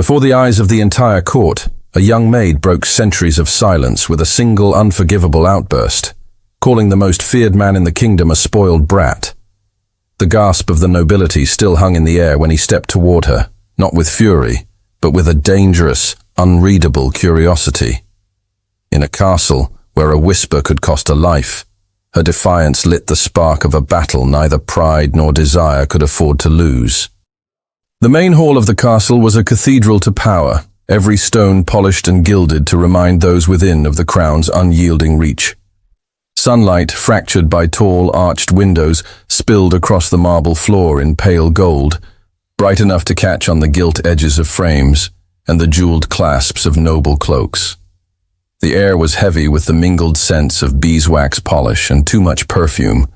Before the eyes of the entire court, a young maid broke centuries of silence with a single unforgivable outburst, calling the most feared man in the kingdom a spoiled brat. The gasp of the nobility still hung in the air when he stepped toward her, not with fury, but with a dangerous, unreadable curiosity. In a castle where a whisper could cost a life, her defiance lit the spark of a battle neither pride nor desire could afford to lose. The main hall of the castle was a cathedral to power, every stone polished and gilded to remind those within of the crown's unyielding reach. Sunlight, fractured by tall, arched windows, spilled across the marble floor in pale gold, bright enough to catch on the gilt edges of frames and the jeweled clasps of noble cloaks. The air was heavy with the mingled scents of beeswax polish and too much perfume,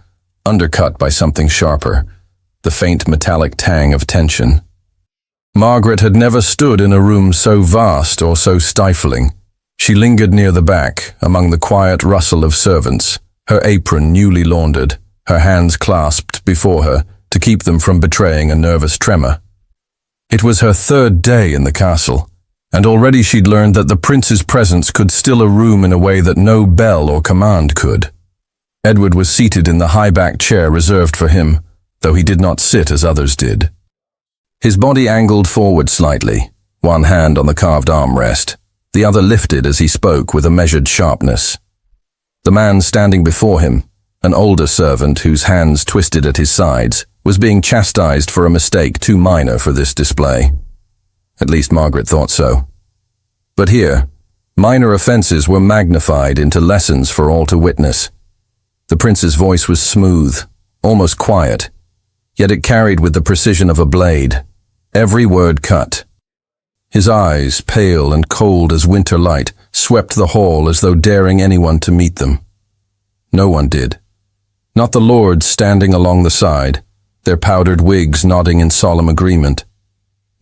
undercut by something sharper, the faint metallic tang of tension. Margaret had never stood in a room so vast or so stifling. She lingered near the back, among the quiet rustle of servants, her apron newly laundered, her hands clasped before her to keep them from betraying a nervous tremor. It was her third day in the castle, and already she'd learned that the prince's presence could still a room in a way that no bell or command could. Edward was seated in the high-backed chair reserved for him, though he did not sit as others did. His body angled forward slightly, one hand on the carved armrest, the other lifted as he spoke with a measured sharpness. The man standing before him, an older servant whose hands twisted at his sides, was being chastised for a mistake too minor for this display. At least Margaret thought so. But here, minor offenses were magnified into lessons for all to witness. The prince's voice was smooth, almost quiet, yet it carried with the precision of a blade, every word cut. His eyes, pale and cold as winter light, swept the hall as though daring anyone to meet them. No one did. Not the lords standing along the side, their powdered wigs nodding in solemn agreement.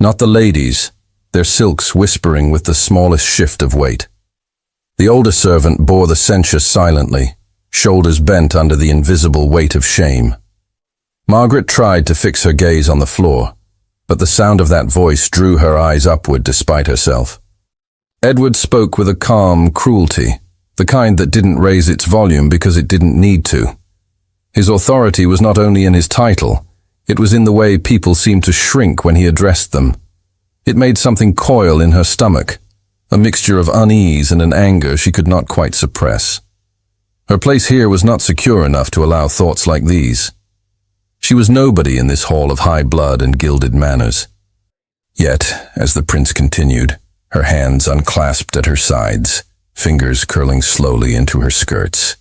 Not the ladies, their silks whispering with the smallest shift of weight. The older servant bore the censure silently, shoulders bent under the invisible weight of shame. Margaret tried to fix her gaze on the floor, but the sound of that voice drew her eyes upward despite herself. Edward spoke with a calm cruelty, the kind that didn't raise its volume because it didn't need to. His authority was not only in his title, it was in the way people seemed to shrink when he addressed them. It made something coil in her stomach, a mixture of unease and an anger she could not quite suppress. Her place here was not secure enough to allow thoughts like these. She was nobody in this hall of high blood and gilded manners. Yet, as the prince continued, her hands unclasped at her sides, fingers curling slowly into her skirts,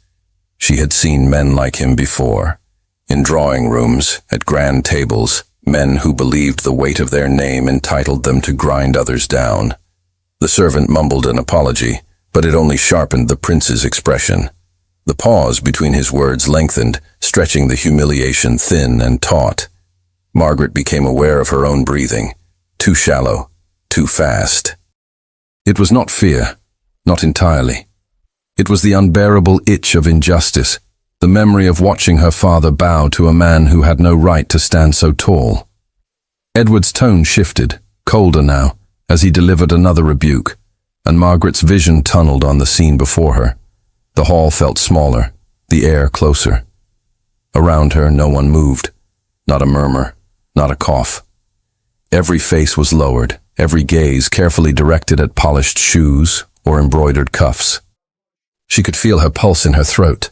she had seen men like him before. In drawing rooms, at grand tables, men who believed the weight of their name entitled them to grind others down. The servant mumbled an apology, but it only sharpened the prince's expression. The pause between his words lengthened, stretching the humiliation thin and taut. Margaret became aware of her own breathing, too shallow, too fast. It was not fear, not entirely. It was the unbearable itch of injustice, the memory of watching her father bow to a man who had no right to stand so tall. Edward's tone shifted, colder now, as he delivered another rebuke, and Margaret's vision tunneled on the scene before her. The hall felt smaller, the air closer. Around her no one moved, not a murmur, not a cough. Every face was lowered, every gaze carefully directed at polished shoes or embroidered cuffs. She could feel her pulse in her throat.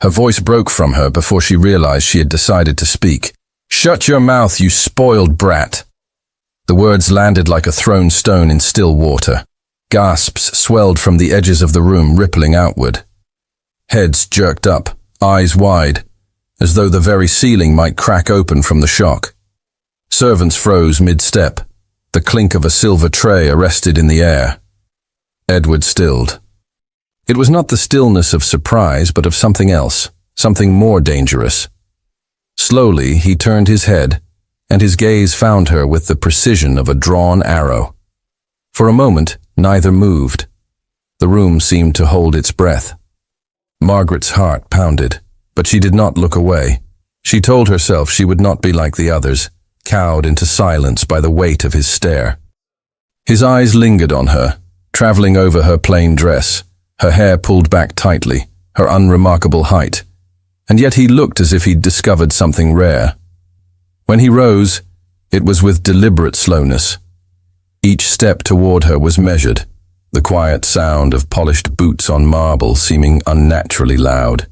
Her voice broke from her before she realized she had decided to speak. "Shut your mouth, you spoiled brat!" The words landed like a thrown stone in still water. Gasps swelled from the edges of the room, rippling outward. Heads jerked up, eyes wide, as though the very ceiling might crack open from the shock. Servants froze mid-step, the clink of a silver tray arrested in the air. Edward stilled. It was not the stillness of surprise, but of something else, something more dangerous. Slowly, he turned his head, and his gaze found her with the precision of a drawn arrow. For a moment, neither moved. The room seemed to hold its breath. Margaret's heart pounded, but she did not look away. She told herself she would not be like the others, cowed into silence by the weight of his stare. His eyes lingered on her, traveling over her plain dress, her hair pulled back tightly, her unremarkable height, and yet he looked as if he'd discovered something rare. When he rose, it was with deliberate slowness. Each step toward her was measured, the quiet sound of polished boots on marble seeming unnaturally loud.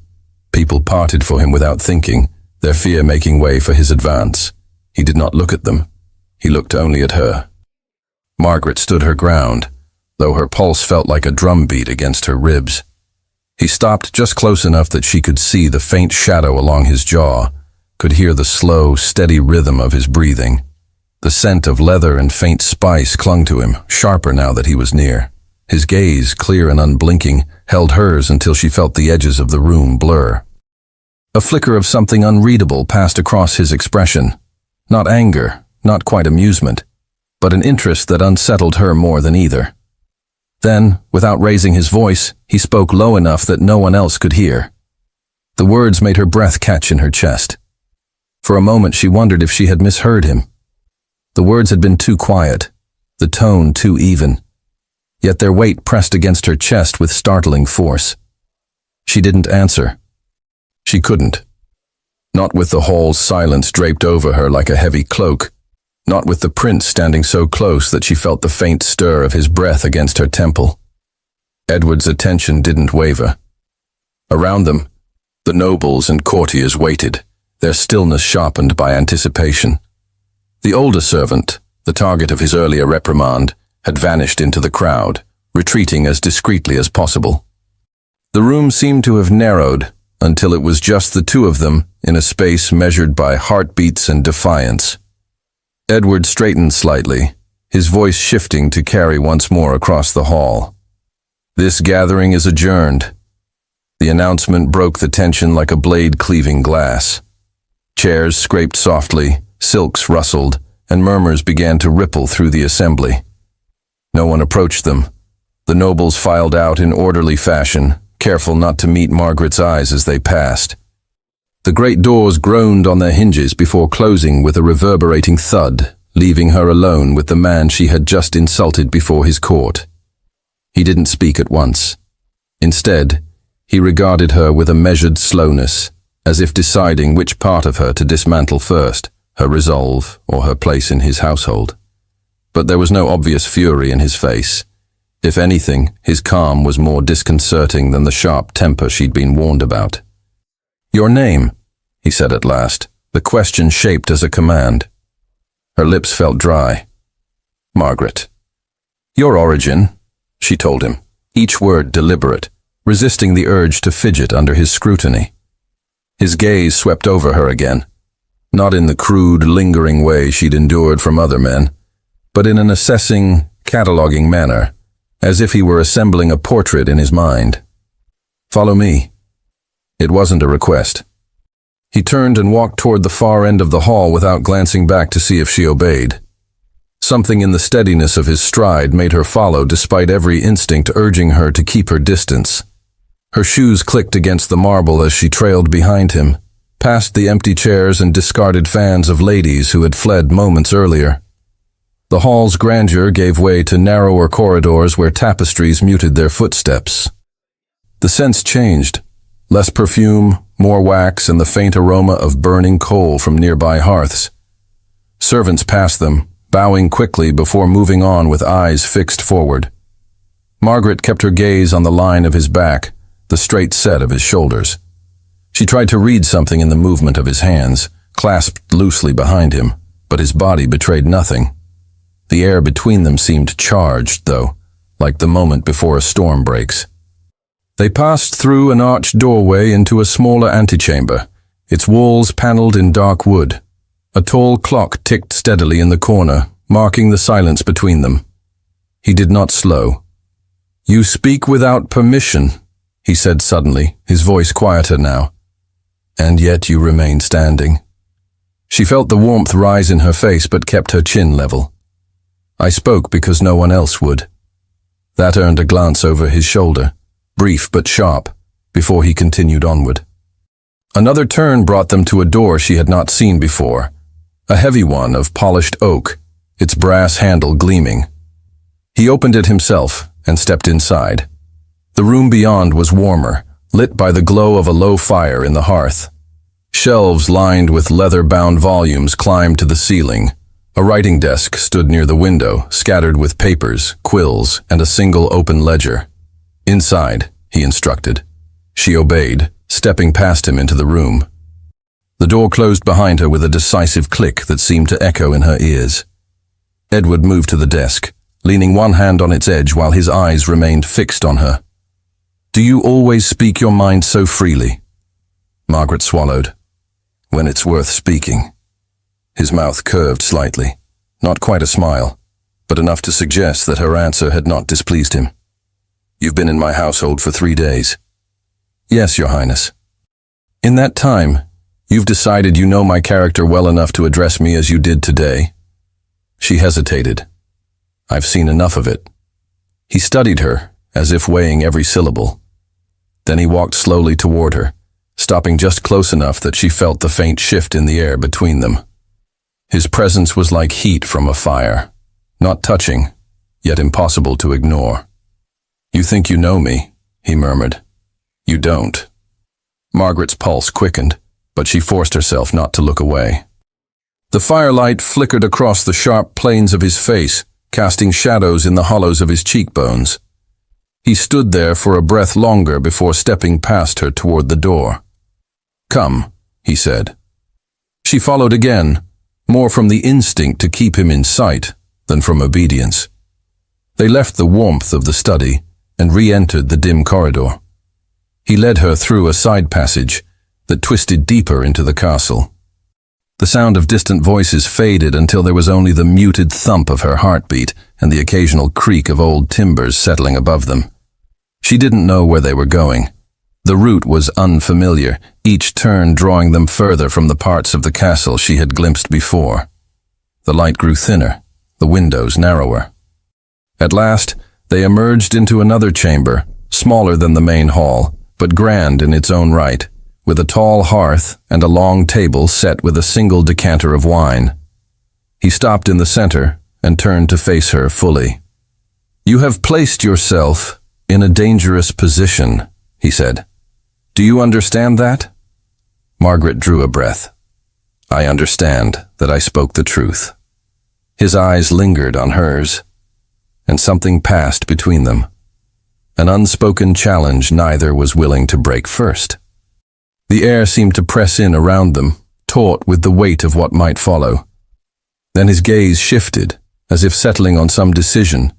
People parted for him without thinking, their fear making way for his advance. He did not look at them. He looked only at her. Margaret stood her ground, though her pulse felt like a drumbeat against her ribs. He stopped just close enough that she could see the faint shadow along his jaw, could hear the slow, steady rhythm of his breathing. The scent of leather and faint spice clung to him, sharper now that he was near. His gaze, clear and unblinking, held hers until she felt the edges of the room blur. A flicker of something unreadable passed across his expression. Not anger, not quite amusement, but an interest that unsettled her more than either. Then, without raising his voice, he spoke low enough that no one else could hear. The words made her breath catch in her chest. For a moment she wondered if she had misheard him. The words had been too quiet, the tone too even, yet their weight pressed against her chest with startling force. She didn't answer. She couldn't. Not with the hall's silence draped over her like a heavy cloak, not with the prince standing so close that she felt the faint stir of his breath against her temple. Edward's attention didn't waver. Around them, the nobles and courtiers waited, their stillness sharpened by anticipation. The older servant, the target of his earlier reprimand, had vanished into the crowd, retreating as discreetly as possible. The room seemed to have narrowed until it was just the two of them in a space measured by heartbeats and defiance. Edward straightened slightly, his voice shifting to carry once more across the hall. "This gathering is adjourned." The announcement broke the tension like a blade cleaving glass. Chairs scraped softly, silks rustled, and murmurs began to ripple through the assembly. No one approached them. The nobles filed out in orderly fashion, careful not to meet Margaret's eyes as they passed. The great doors groaned on their hinges before closing with a reverberating thud, leaving her alone with the man she had just insulted before his court. He didn't speak at once. Instead, he regarded her with a measured slowness, as if deciding which part of her to dismantle first, her resolve or her place in his household. But there was no obvious fury in his face. If anything, his calm was more disconcerting than the sharp temper she'd been warned about. "Your name," he said at last, the question shaped as a command. Her lips felt dry. "Margaret." "Your origin," she told him, each word deliberate, resisting the urge to fidget under his scrutiny. His gaze swept over her again, not in the crude, lingering way she'd endured from other men, but in an assessing, cataloging manner, as if he were assembling a portrait in his mind. "Follow me." It wasn't a request. He turned and walked toward the far end of the hall without glancing back to see if she obeyed. Something in the steadiness of his stride made her follow despite every instinct urging her to keep her distance. Her shoes clicked against the marble as she trailed behind him, past the empty chairs and discarded fans of ladies who had fled moments earlier. The hall's grandeur gave way to narrower corridors where tapestries muted their footsteps. The scents changed. Less perfume, more wax, and the faint aroma of burning coal from nearby hearths. Servants passed them, bowing quickly before moving on with eyes fixed forward. Margaret kept her gaze on the line of his back, the straight set of his shoulders. She tried to read something in the movement of his hands, clasped loosely behind him, but his body betrayed nothing. The air between them seemed charged, though, like the moment before a storm breaks. They passed through an arched doorway into a smaller antechamber, its walls paneled in dark wood. A tall clock ticked steadily in the corner, marking the silence between them. He did not slow. "You speak without permission," he said suddenly, his voice quieter now. "And yet you remain standing." She felt the warmth rise in her face but kept her chin level. "I spoke because no one else would." That earned a glance over his shoulder, brief but sharp, before he continued onward. Another turn brought them to a door she had not seen before, a heavy one of polished oak, its brass handle gleaming. He opened it himself and stepped inside. The room beyond was warmer, lit by the glow of a low fire in the hearth. Shelves lined with leather-bound volumes climbed to the ceiling. A writing desk stood near the window, scattered with papers, quills, and a single open ledger. "Inside," he instructed. She obeyed, stepping past him into the room. The door closed behind her with a decisive click that seemed to echo in her ears. Edward moved to the desk, leaning one hand on its edge while his eyes remained fixed on her. "Do you always speak your mind so freely?" Margaret swallowed. "When it's worth speaking." His mouth curved slightly, not quite a smile, but enough to suggest that her answer had not displeased him. "You've been in my household for 3 days." "Yes, Your Highness." "In that time, you've decided you know my character well enough to address me as you did today?" She hesitated. "I've seen enough of it." He studied her, as if weighing every syllable. Then he walked slowly toward her, stopping just close enough that she felt the faint shift in the air between them. His presence was like heat from a fire, not touching, yet impossible to ignore. "You think you know me," he murmured. "You don't." Margaret's pulse quickened, but she forced herself not to look away. The firelight flickered across the sharp planes of his face, casting shadows in the hollows of his cheekbones. He stood there for a breath longer before stepping past her toward the door. "Come," he said. She followed again, more from the instinct to keep him in sight than from obedience. They left the warmth of the study and re-entered the dim corridor. He led her through a side passage that twisted deeper into the castle. The sound of distant voices faded until there was only the muted thump of her heartbeat and the occasional creak of old timbers settling above them. She didn't know where they were going. The route was unfamiliar, each turn drawing them further from the parts of the castle she had glimpsed before. The light grew thinner, the windows narrower. At last, they emerged into another chamber, smaller than the main hall, but grand in its own right, with a tall hearth and a long table set with a single decanter of wine. He stopped in the center and turned to face her fully. "You have placed yourself in a dangerous position," he said. "Do you understand that?" Margaret drew a breath. "I understand that I spoke the truth." His eyes lingered on hers, and something passed between them. An unspoken challenge neither was willing to break first. The air seemed to press in around them, taut with the weight of what might follow. Then his gaze shifted, as if settling on some decision,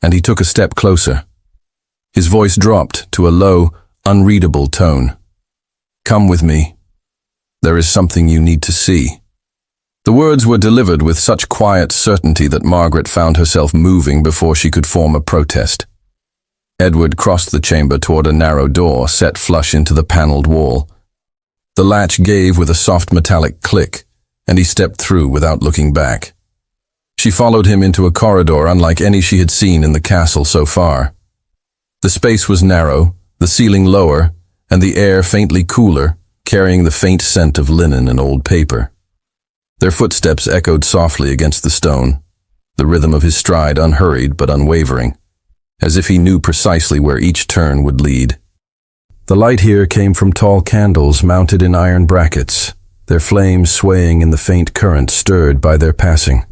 and he took a step closer. His voice dropped to a low, unreadable tone. "Come with me. There is something you need to see." The words were delivered with such quiet certainty that Margaret found herself moving before she could form a protest. Edward crossed the chamber toward a narrow door set flush into the paneled wall. The latch gave with a soft metallic click, and he stepped through without looking back. She followed him into a corridor unlike any she had seen in the castle so far. The space was narrow, the ceiling lower, and the air faintly cooler, carrying the faint scent of linen and old paper. Their footsteps echoed softly against the stone, the rhythm of his stride unhurried but unwavering, as if he knew precisely where each turn would lead. The light here came from tall candles mounted in iron brackets, their flames swaying in the faint current stirred by their passing.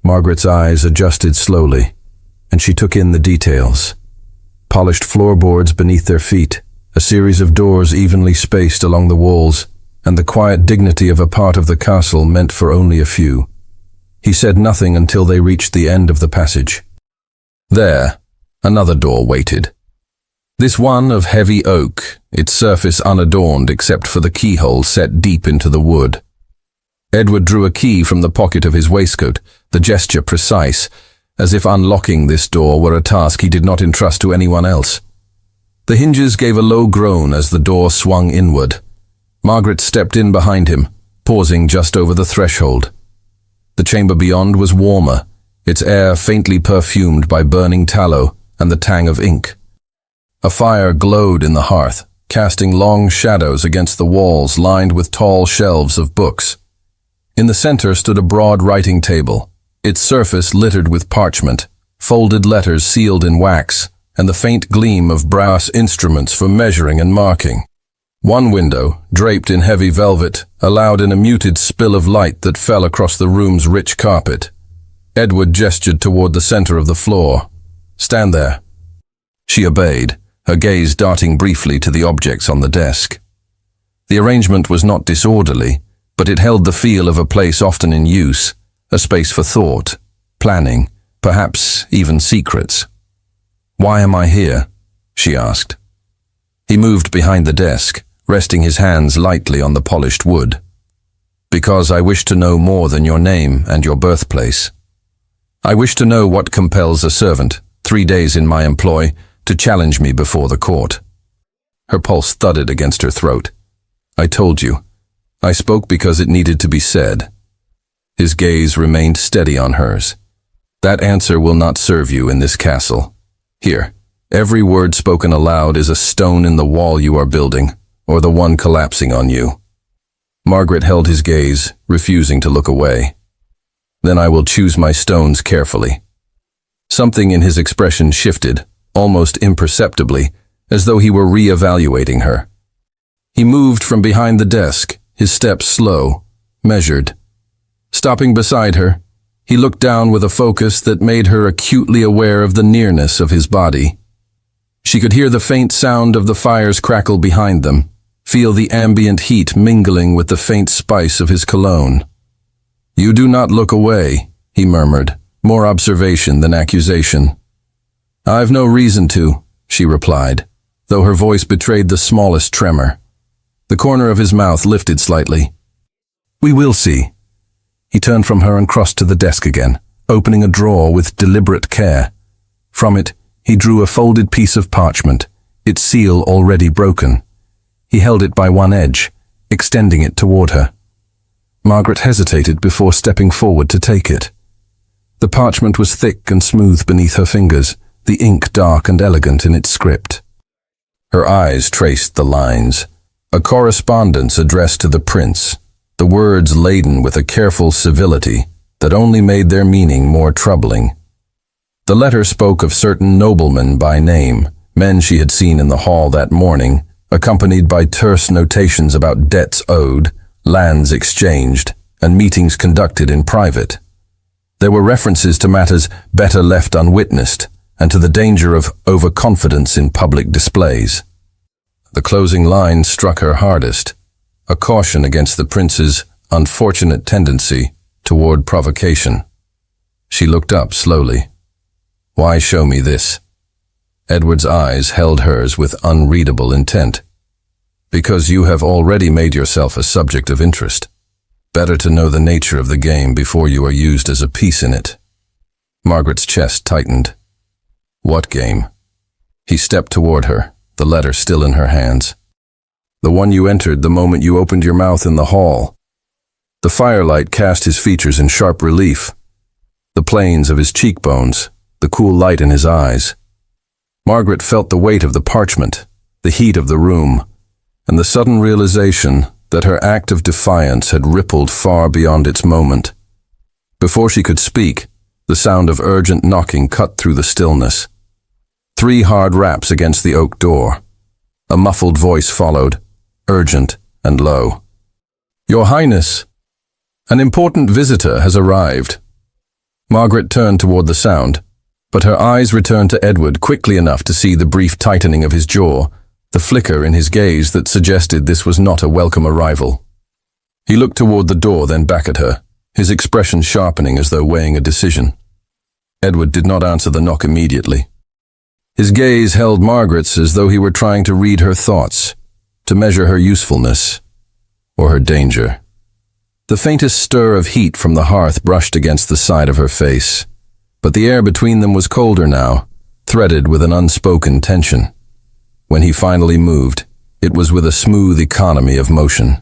Margaret's eyes adjusted slowly, and she took in the details. Polished floorboards beneath their feet, a series of doors evenly spaced along the walls, and the quiet dignity of a part of the castle meant for only a few. He said nothing until they reached the end of the passage. There, another door waited. This one of heavy oak, its surface unadorned except for the keyhole set deep into the wood. Edward drew a key from the pocket of his waistcoat, the gesture precise, as if unlocking this door were a task he did not entrust to anyone else. The hinges gave a low groan as the door swung inward. Margaret stepped in behind him, pausing just over the threshold. The chamber beyond was warmer, its air faintly perfumed by burning tallow and the tang of ink. A fire glowed in the hearth, casting long shadows against the walls lined with tall shelves of books. In the center stood a broad writing table, its surface littered with parchment, folded letters sealed in wax, and the faint gleam of brass instruments for measuring and marking. One window, draped in heavy velvet, allowed in a muted spill of light that fell across the room's rich carpet. Edward gestured toward the center of the floor. "Stand there." She obeyed, her gaze darting briefly to the objects on the desk. The arrangement was not disorderly, but it held the feel of a place often in use, a space for thought, planning, perhaps even secrets. "Why am I here?" she asked. He moved behind the desk, resting his hands lightly on the polished wood. "Because I wish to know more than your name and your birthplace. I wish to know what compels a servant, 3 days in my employ, to challenge me before the court." Her pulse thudded against her throat. "I told you. I spoke because it needed to be said." His gaze remained steady on hers. "That answer will not serve you in this castle. Here, every word spoken aloud is a stone in the wall you are building, or the one collapsing on you." Margaret held his gaze, refusing to look away. "Then I will choose my stones carefully." Something in his expression shifted, almost imperceptibly, as though he were re-evaluating her. He moved from behind the desk, his steps slow, measured. Stopping beside her, he looked down with a focus that made her acutely aware of the nearness of his body. She could hear the faint sound of the fire's crackle behind them, feel the ambient heat mingling with the faint spice of his cologne. "You do not look away," he murmured, more observation than accusation. "I've no reason to," she replied, though her voice betrayed the smallest tremor. The corner of his mouth lifted slightly. "We will see." He turned from her and crossed to the desk again, opening a drawer with deliberate care. From it, he drew a folded piece of parchment, its seal already broken. He held it by one edge, extending it toward her. Margaret hesitated before stepping forward to take it. The parchment was thick and smooth beneath her fingers, the ink dark and elegant in its script. Her eyes traced the lines. A correspondence addressed to the prince, the words laden with a careful civility that only made their meaning more troubling. The letter spoke of certain noblemen by name, men she had seen in the hall that morning, accompanied by terse notations about debts owed, lands exchanged, and meetings conducted in private. There were references to matters better left unwitnessed, and to the danger of overconfidence in public displays. The closing line struck her hardest, a caution against the prince's unfortunate tendency toward provocation. She looked up slowly. "Why show me this?" Edward's eyes held hers with unreadable intent. "Because you have already made yourself a subject of interest. Better to know the nature of the game before you are used as a piece in it." Margaret's chest tightened. "What game?" He stepped toward her, the letter still in her hands. "The one you entered the moment you opened your mouth in the hall." The firelight cast his features in sharp relief, the planes of his cheekbones, the cool light in his eyes. Margaret felt the weight of the parchment, the heat of the room, and the sudden realization that her act of defiance had rippled far beyond its moment. Before she could speak, the sound of urgent knocking cut through the stillness. 3 hard raps against the oak door. A muffled voice followed, urgent and low. "Your Highness, an important visitor has arrived." Margaret turned toward the sound, but her eyes returned to Edward quickly enough to see the brief tightening of his jaw, the flicker in his gaze that suggested this was not a welcome arrival. He looked toward the door, then back at her, his expression sharpening as though weighing a decision. Edward did not answer the knock immediately. His gaze held Margaret's as though he were trying to read her thoughts, to measure her usefulness, or her danger. The faintest stir of heat from the hearth brushed against the side of her face, but the air between them was colder now, threaded with an unspoken tension. When he finally moved, it was with a smooth economy of motion.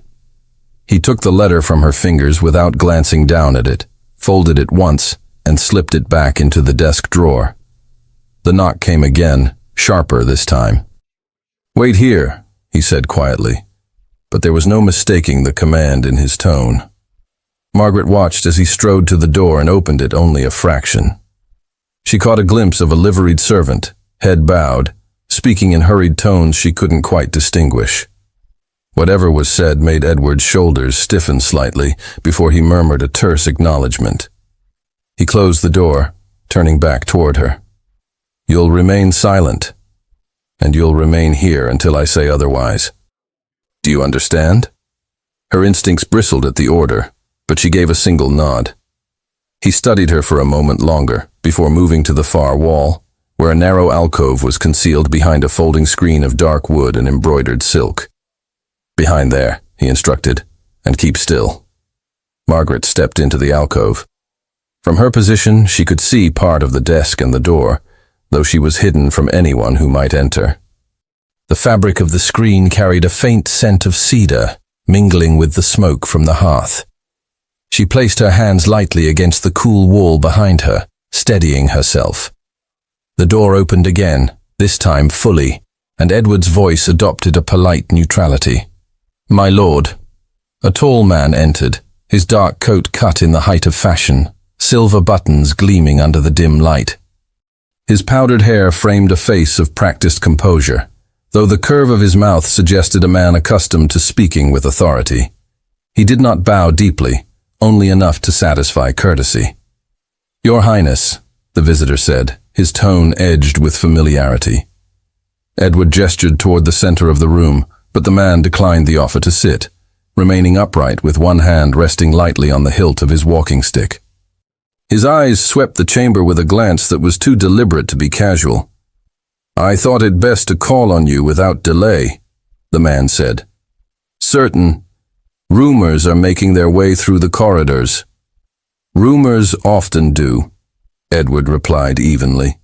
He took the letter from her fingers without glancing down at it, folded it once, and slipped it back into the desk drawer. The knock came again, sharper this time. "Wait here," he said quietly, but there was no mistaking the command in his tone. Margaret watched as he strode to the door and opened it only a fraction. She caught a glimpse of a liveried servant, head bowed, speaking in hurried tones she couldn't quite distinguish. Whatever was said made Edward's shoulders stiffen slightly before he murmured a terse acknowledgement. He closed the door, turning back toward her. "You'll remain silent, and you'll remain here until I say otherwise. Do you understand?" Her instincts bristled at the order, but she gave a single nod. He studied her for a moment longer before moving to the far wall, where a narrow alcove was concealed behind a folding screen of dark wood and embroidered silk. "Behind there," he instructed, "and keep still." Margaret stepped into the alcove. From her position, she could see part of the desk and the door, though she was hidden from anyone who might enter. The fabric of the screen carried a faint scent of cedar, mingling with the smoke from the hearth. She placed her hands lightly against the cool wall behind her, steadying herself. The door opened again, this time fully, and Edward's voice adopted a polite neutrality. "My lord." A tall man entered, his dark coat cut in the height of fashion, silver buttons gleaming under the dim light. His powdered hair framed a face of practiced composure, though the curve of his mouth suggested a man accustomed to speaking with authority. He did not bow deeply, only enough to satisfy courtesy. "Your Highness," the visitor said, his tone edged with familiarity. Edward gestured toward the center of the room, but the man declined the offer to sit, remaining upright with one hand resting lightly on the hilt of his walking stick. His eyes swept the chamber with a glance that was too deliberate to be casual. "I thought it best to call on you without delay," the man said. "Certain rumors are making their way through the corridors." "Rumors often do," Edward replied evenly.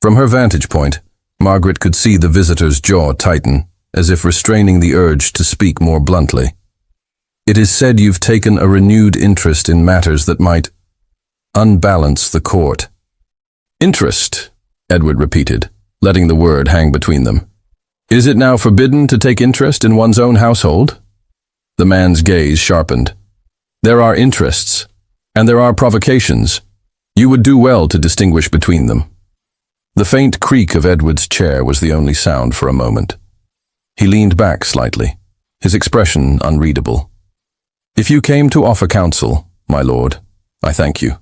From her vantage point, Margaret could see the visitor's jaw tighten, as if restraining the urge to speak more bluntly. "It is said you've taken a renewed interest in matters that might unbalance the court." "Interest," Edward repeated, letting the word hang between them. "Is it now forbidden to take interest in one's own household?" The man's gaze sharpened. "There are interests, and there are provocations. You would do well to distinguish between them." The faint creak of Edward's chair was the only sound for a moment. He leaned back slightly, his expression unreadable. "If you came to offer counsel, my lord, I thank you.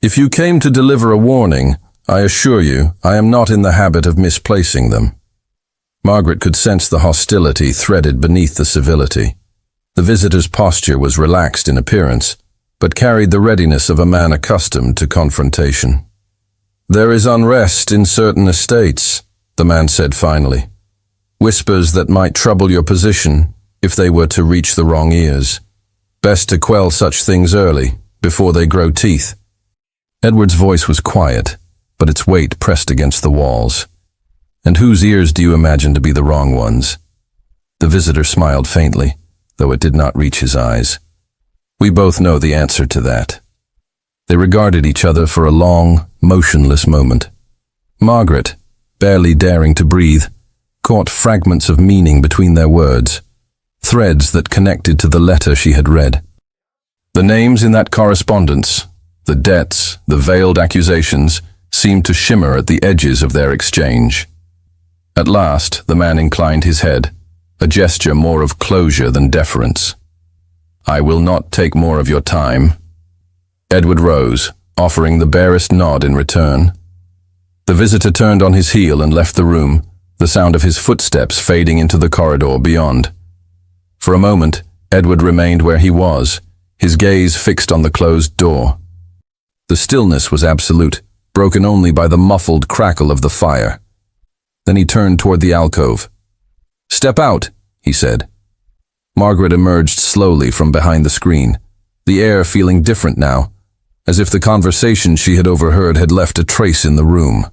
If you came to deliver a warning, I assure you I am not in the habit of misplacing them." Margaret could sense the hostility threaded beneath the civility. The visitor's posture was relaxed in appearance, but carried the readiness of a man accustomed to confrontation. "There is unrest in certain estates," the man said finally. "Whispers that might trouble your position if they were to reach the wrong ears. Best to quell such things early, before they grow teeth." Edward's voice was quiet, but its weight pressed against the walls. "And whose ears do you imagine to be the wrong ones?" The visitor smiled faintly, though it did not reach his eyes. "We both know the answer to that." They regarded each other for a long, motionless moment. Margaret, barely daring to breathe, caught fragments of meaning between their words, threads that connected to the letter she had read. The names in that correspondence, the debts, the veiled accusations, seemed to shimmer at the edges of their exchange. At last, the man inclined his head, a gesture more of closure than deference. "I will not take more of your time." Edward rose, offering the barest nod in return. The visitor turned on his heel and left the room, the sound of his footsteps fading into the corridor beyond. For a moment, Edward remained where he was, his gaze fixed on the closed door. The stillness was absolute, broken only by the muffled crackle of the fire. Then he turned toward the alcove. "Step out," he said. Margaret emerged slowly from behind the screen, the air feeling different now, as if the conversation she had overheard had left a trace in the room.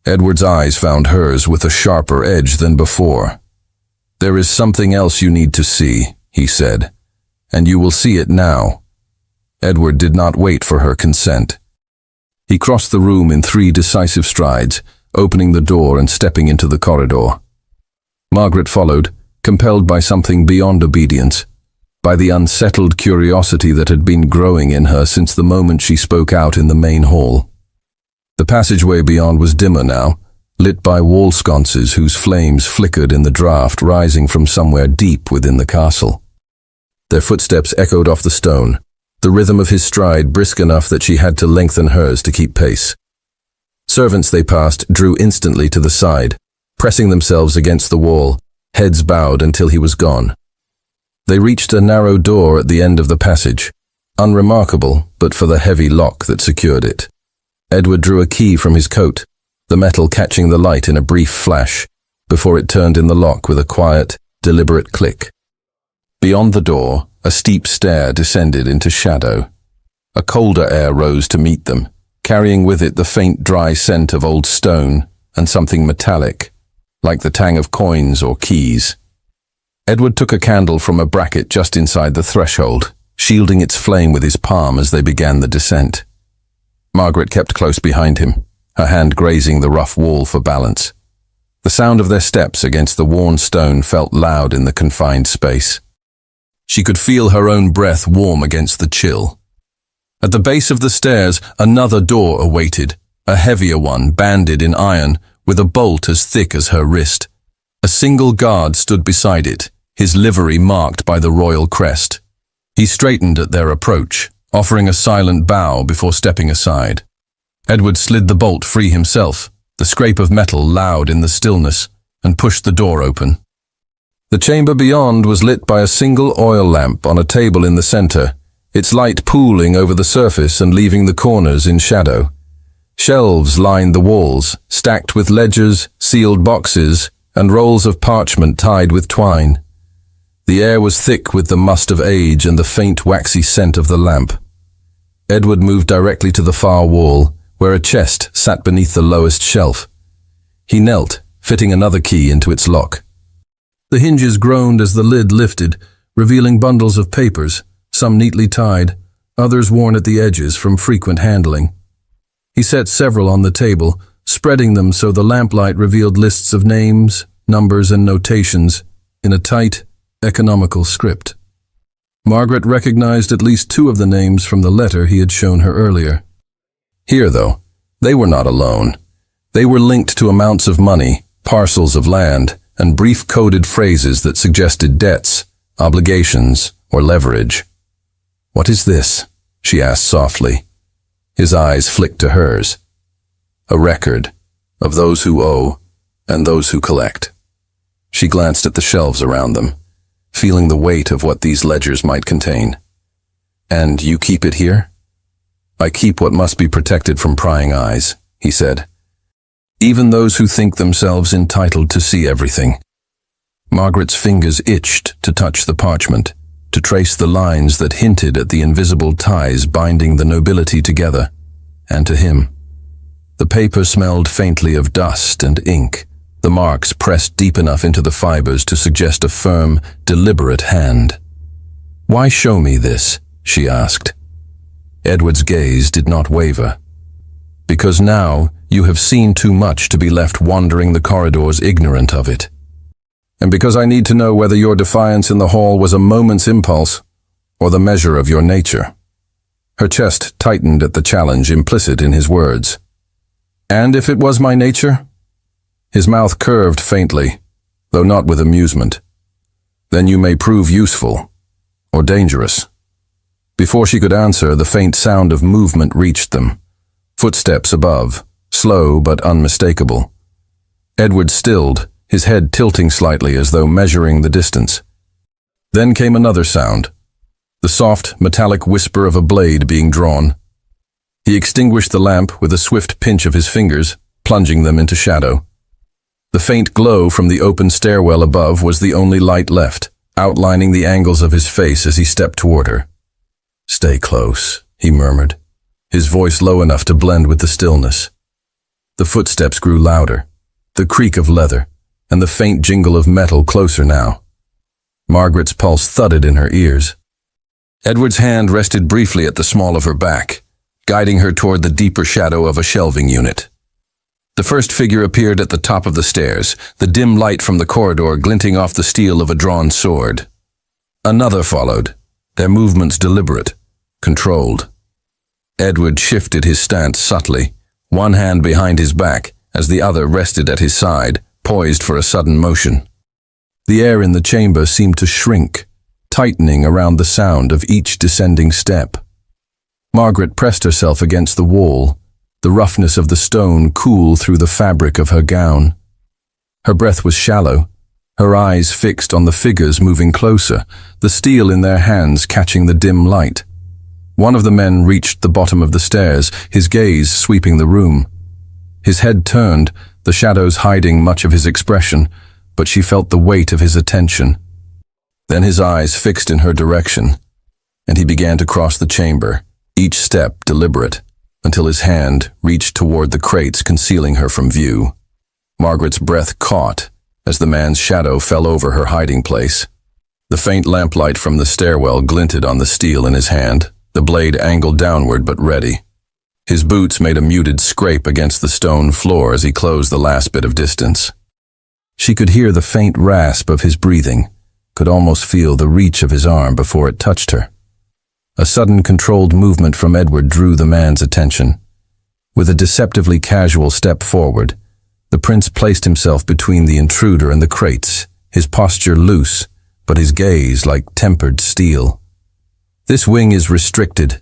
Edward's eyes found hers with a sharper edge than before. "There is something else you need to see," he said, "and you will see it now." Edward did not wait for her consent. He crossed the room in 3 decisive strides, opening the door and stepping into the corridor. Margaret followed, compelled by something beyond obedience, by the unsettled curiosity that had been growing in her since the moment she spoke out in the main hall. The passageway beyond was dimmer now, lit by wall sconces whose flames flickered in the draught rising from somewhere deep within the castle. Their footsteps echoed off the stone, the rhythm of his stride brisk enough that she had to lengthen hers to keep pace. Servants they passed drew instantly to the side, pressing themselves against the wall, heads bowed until he was gone. They reached a narrow door at the end of the passage, unremarkable but for the heavy lock that secured it. Edward drew a key from his coat, the metal catching the light in a brief flash, before it turned in the lock with a quiet, deliberate click. Beyond the door, a steep stair descended into shadow. A colder air rose to meet them, carrying with it the faint dry scent of old stone and something metallic, like the tang of coins or keys. Edward took a candle from a bracket just inside the threshold, shielding its flame with his palm as they began the descent. Margaret kept close behind him, her hand grazing the rough wall for balance. The sound of their steps against the worn stone felt loud in the confined space. She could feel her own breath warm against the chill. At the base of the stairs, another door awaited, a heavier one banded in iron, with a bolt as thick as her wrist. A single guard stood beside it, his livery marked by the royal crest. He straightened at their approach, offering a silent bow before stepping aside. Edward slid the bolt free himself, the scrape of metal loud in the stillness, and pushed the door open. The chamber beyond was lit by a single oil lamp on a table in the center, its light pooling over the surface and leaving the corners in shadow. Shelves lined the walls, stacked with ledgers, sealed boxes, and rolls of parchment tied with twine. The air was thick with the must of age and the faint waxy scent of the lamp. Edward moved directly to the far wall, where a chest sat beneath the lowest shelf. He knelt, fitting another key into its lock. The hinges groaned as the lid lifted, revealing bundles of papers, some neatly tied, others worn at the edges from frequent handling. He set several on the table, spreading them so the lamplight revealed lists of names, numbers, and notations in a tight, economical script. Margaret recognized at least two of the names from the letter he had shown her earlier. Here, though, they were not alone. They were linked to amounts of money, parcels of land, and brief coded phrases that suggested debts, obligations, or leverage. "What is this?" she asked softly. His eyes flicked to hers. "A record of those who owe and those who collect." She glanced at the shelves around them, feeling the weight of what these ledgers might contain. "And you keep it here?" "I keep what must be protected from prying eyes," he said. "Even those who think themselves entitled to see everything." Margaret's fingers itched to touch the parchment, to trace the lines that hinted at the invisible ties binding the nobility together, and to him. The paper smelled faintly of dust and ink, the marks pressed deep enough into the fibers to suggest a firm, deliberate hand. "Why show me this?" she asked. Edward's gaze did not waver. "Because now you have seen too much to be left wandering the corridors ignorant of it. And because I need to know whether your defiance in the hall was a moment's impulse or the measure of your nature." Her chest tightened at the challenge implicit in his words. "And if it was my nature?" His mouth curved faintly, though not with amusement. "Then you may prove useful or dangerous." Before she could answer, the faint sound of movement reached them. Footsteps above, slow but unmistakable. Edward stilled, his head tilting slightly as though measuring the distance. Then came another sound, the soft, metallic whisper of a blade being drawn. He extinguished the lamp with a swift pinch of his fingers, plunging them into shadow. The faint glow from the open stairwell above was the only light left, outlining the angles of his face as he stepped toward her. "Stay close," he murmured, his voice low enough to blend with the stillness. The footsteps grew louder, the creak of leather, and the faint jingle of metal closer now. Margaret's pulse thudded in her ears. Edward's hand rested briefly at the small of her back, guiding her toward the deeper shadow of a shelving unit. The first figure appeared at the top of the stairs, the dim light from the corridor glinting off the steel of a drawn sword. Another followed, their movements deliberate, controlled. Edward shifted his stance subtly, one hand behind his back as the other rested at his side, poised for a sudden motion. The air in the chamber seemed to shrink, tightening around the sound of each descending step. Margaret pressed herself against the wall, the roughness of the stone cool through the fabric of her gown. Her breath was shallow, her eyes fixed on the figures moving closer, the steel in their hands catching the dim light. One of the men reached the bottom of the stairs, his gaze sweeping the room. His head turned, the shadows hiding much of his expression, but she felt the weight of his attention. Then his eyes fixed in her direction, and he began to cross the chamber, each step deliberate, until his hand reached toward the crates concealing her from view. Margaret's breath caught as the man's shadow fell over her hiding place. The faint lamplight from the stairwell glinted on the steel in his hand, the blade angled downward but ready. His boots made a muted scrape against the stone floor as he closed the last bit of distance. She could hear the faint rasp of his breathing, could almost feel the reach of his arm before it touched her. A sudden controlled movement from Edward drew the man's attention. With a deceptively casual step forward, the prince placed himself between the intruder and the crates, his posture loose, but his gaze like tempered steel. "This wing is restricted,"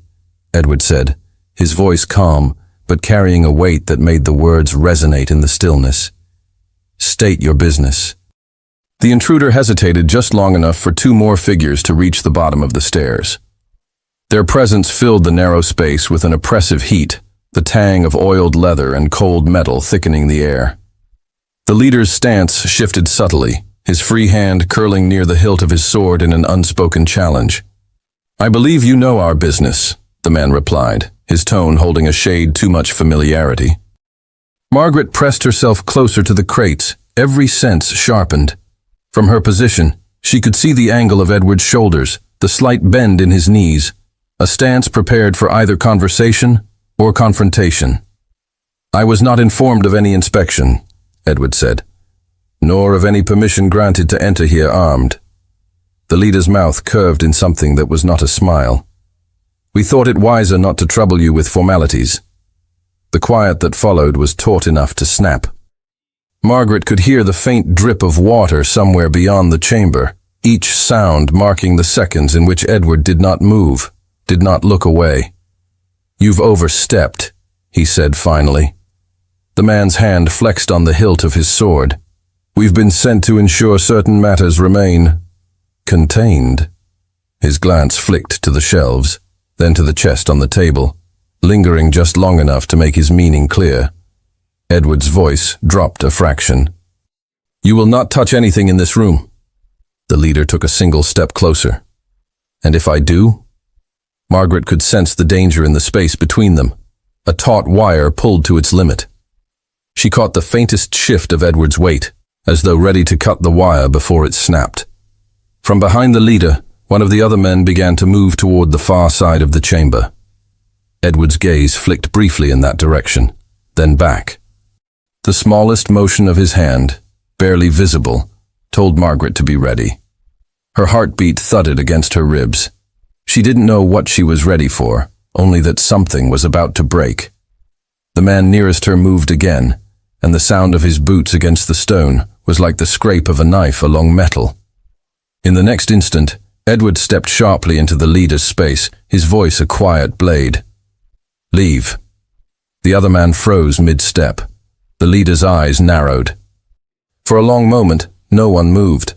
Edward said, his voice calm, but carrying a weight that made the words resonate in the stillness. "State your business." The intruder hesitated just long enough for two more figures to reach the bottom of the stairs. Their presence filled the narrow space with an oppressive heat, the tang of oiled leather and cold metal thickening the air. The leader's stance shifted subtly, his free hand curling near the hilt of his sword in an unspoken challenge. "I believe you know our business," the man replied, his tone holding a shade too much familiarity. Margaret pressed herself closer to the crates, every sense sharpened. From her position, she could see the angle of Edward's shoulders, the slight bend in his knees, a stance prepared for either conversation or confrontation. "I was not informed of any inspection," Edward said, "nor of any permission granted to enter here armed." The leader's mouth curved in something that was not a smile. "We thought it wiser not to trouble you with formalities." The quiet that followed was taut enough to snap. Margaret could hear the faint drip of water somewhere beyond the chamber, each sound marking the seconds in which Edward did not move, did not look away. "You've overstepped," he said finally. The man's hand flexed on the hilt of his sword. "We've been sent to ensure certain matters remain contained." His glance flicked to the shelves, then to the chest on the table, lingering just long enough to make his meaning clear. Edward's voice dropped a fraction. "You will not touch anything in this room." The leader took a single step closer. "And if I do?" Margaret could sense the danger in the space between them, a taut wire pulled to its limit. She caught the faintest shift of Edward's weight, as though ready to cut the wire before it snapped. From behind the leader, one of the other men began to move toward the far side of the chamber. Edward's gaze flicked briefly in that direction, then back. The smallest motion of his hand, barely visible, told Margaret to be ready. Her heartbeat thudded against her ribs. She didn't know what she was ready for, only that something was about to break. The man nearest her moved again, and the sound of his boots against the stone was like the scrape of a knife along metal. In the next instant, Edward stepped sharply into the leader's space, his voice a quiet blade. "Leave." The other man froze mid-step. The leader's eyes narrowed. For a long moment, no one moved.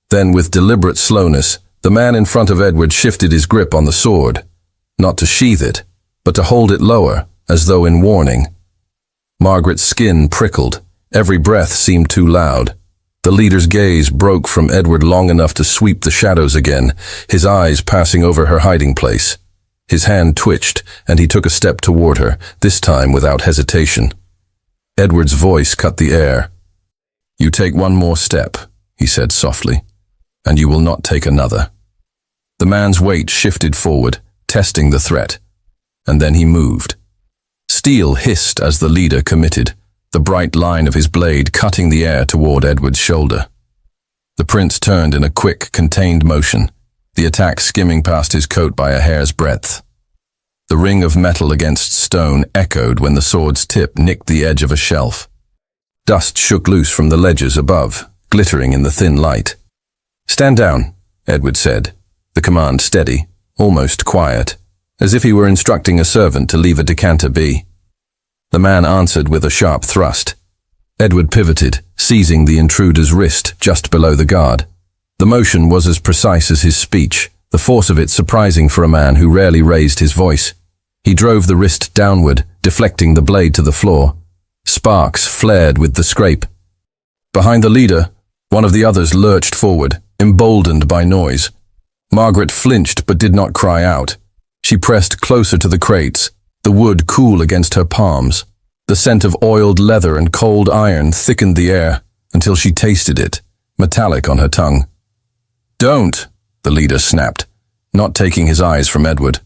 Then, with deliberate slowness, the man in front of Edward shifted his grip on the sword, not to sheath it, but to hold it lower, as though in warning. Margaret's skin prickled. Every breath seemed too loud. The leader's gaze broke from Edward long enough to sweep the shadows again, his eyes passing over her hiding place. His hand twitched, and he took a step toward her, this time without hesitation. Edward's voice cut the air. "You take one more step," he said softly, "and you will not take another." The man's weight shifted forward, testing the threat, and then he moved. Steel hissed as the leader committed, the bright line of his blade cutting the air toward Edward's shoulder. The prince turned in a quick, contained motion, the attack skimming past his coat by a hair's breadth. The ring of metal against stone echoed when the sword's tip nicked the edge of a shelf. Dust shook loose from the ledges above, glittering in the thin light. "Stand down," Edward said, the command steady, almost quiet, as if he were instructing a servant to leave a decanter be. The man answered with a sharp thrust. Edward pivoted, seizing the intruder's wrist just below the guard. The motion was as precise as his speech, the force of it surprising for a man who rarely raised his voice. He drove the wrist downward, deflecting the blade to the floor. Sparks flared with the scrape. Behind the leader, one of the others lurched forward, emboldened by noise. Margaret flinched but did not cry out. She pressed closer to the crates, the wood cool against her palms. The scent of oiled leather and cold iron thickened the air until she tasted it, metallic on her tongue. "Don't," the leader snapped, not taking his eyes from Edward.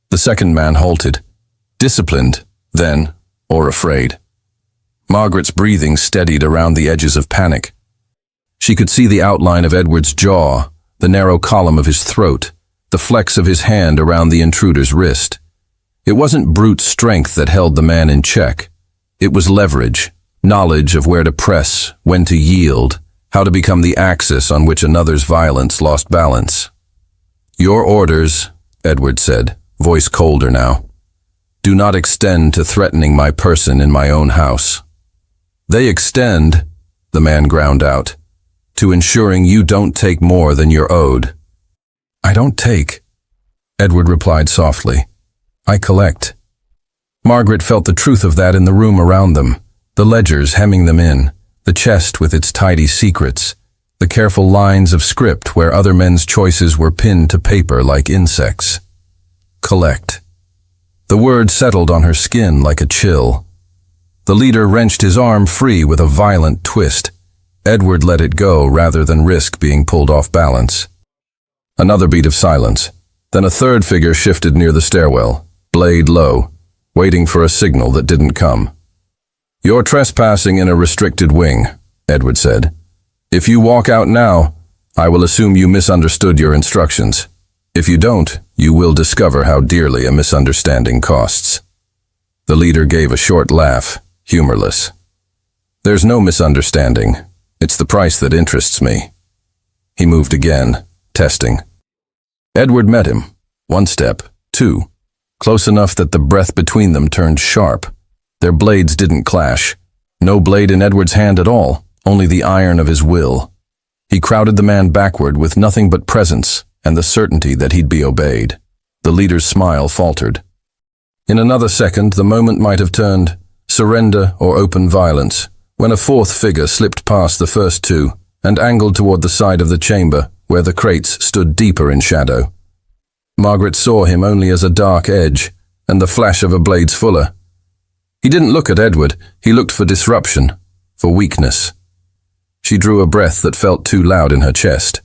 The second man halted, disciplined, then, or afraid. Margaret's breathing steadied around the edges of panic. She could see the outline of Edward's jaw, the narrow column of his throat, the flex of his hand around the intruder's wrist. It wasn't brute strength that held the man in check. It was leverage, knowledge of where to press, when to yield, how to become the axis on which another's violence lost balance. "Your orders," Edward said, voice colder now, "do not extend to threatening my person in my own house." "They extend," the man ground out, "to ensuring you don't take more than you're owed." "I don't take," Edward replied softly. "I collect." Margaret felt the truth of that in the room around them, the ledgers hemming them in, the chest with its tidy secrets, the careful lines of script where other men's choices were pinned to paper like insects. Collect. The word settled on her skin like a chill. The leader wrenched his arm free with a violent twist. Edward let it go rather than risk being pulled off balance. Another beat of silence. Then a third figure shifted near the stairwell, blade low, waiting for a signal that didn't come. "You're trespassing in a restricted wing," Edward said. "If you walk out now, I will assume you misunderstood your instructions. If you don't, you will discover how dearly a misunderstanding costs." The leader gave a short laugh, humorless. "There's no misunderstanding. It's the price that interests me." He moved again, testing. Edward met him. One step, two. Close enough that the breath between them turned sharp. Their blades didn't clash. No blade in Edward's hand at all, only the iron of his will. He crowded the man backward with nothing but presence and the certainty that he'd be obeyed. The leader's smile faltered. In another second, the moment might have turned surrender or open violence, when a fourth figure slipped past the first two and angled toward the side of the chamber where the crates stood deeper in shadow. Margaret saw him only as a dark edge and the flash of a blade's fuller. He didn't look at Edward, he looked for disruption, for weakness. She drew a breath that felt too loud in her chest.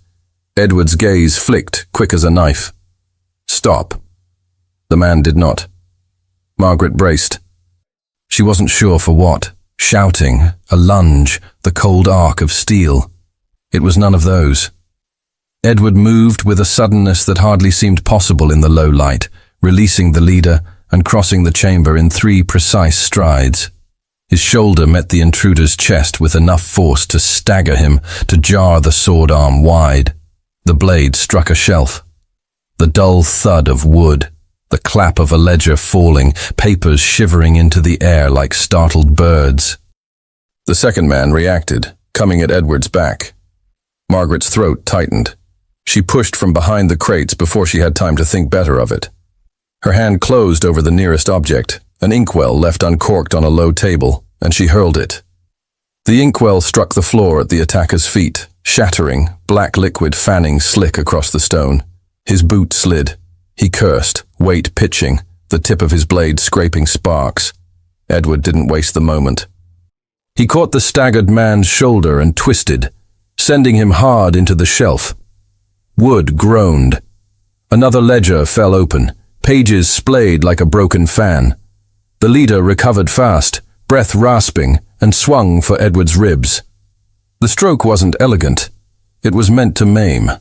Edward's gaze flicked, quick as a knife. "Stop." The man did not. Margaret braced. She wasn't sure for what. Shouting, a lunge, the cold arc of steel. It was none of those. Edward moved with a suddenness that hardly seemed possible in the low light, releasing the leader and crossing the chamber in 3 precise strides. His shoulder met the intruder's chest with enough force to stagger him, to jar the sword arm wide. The blade struck a shelf. The dull thud of wood, the clap of a ledger falling, papers shivering into the air like startled birds. The second man reacted, coming at Edward's back. Margaret's throat tightened. She pushed from behind the crates before she had time to think better of it. Her hand closed over the nearest object, an inkwell left uncorked on a low table, and she hurled it. The inkwell struck the floor at the attacker's feet, shattering, black liquid fanning slick across the stone. His boot slid. He cursed, weight pitching, the tip of his blade scraping sparks. Edward didn't waste the moment. He caught the staggered man's shoulder and twisted, sending him hard into the shelf. Wood groaned. Another ledger fell open, pages splayed like a broken fan. The leader recovered fast, breath rasping, and swung for Edward's ribs. The stroke wasn't elegant. It was meant to maim.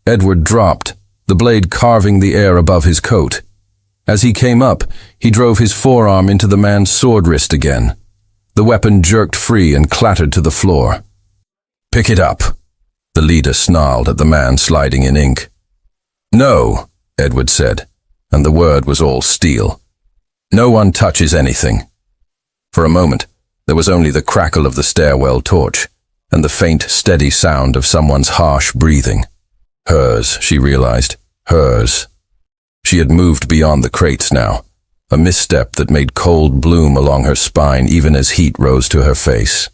Edward dropped, the blade carving the air above his coat. As he came up, he drove his forearm into the man's sword wrist again. The weapon jerked free and clattered to the floor. "Pick it up," the leader snarled at the man sliding in ink. "No," Edward said, and the word was all steel. "No one touches anything." For a moment, there was only the crackle of the stairwell torch and the faint, steady sound of someone's harsh breathing. Hers, she realized. Hers. She had moved beyond the crates now, a misstep that made cold bloom along her spine even as heat rose to her face.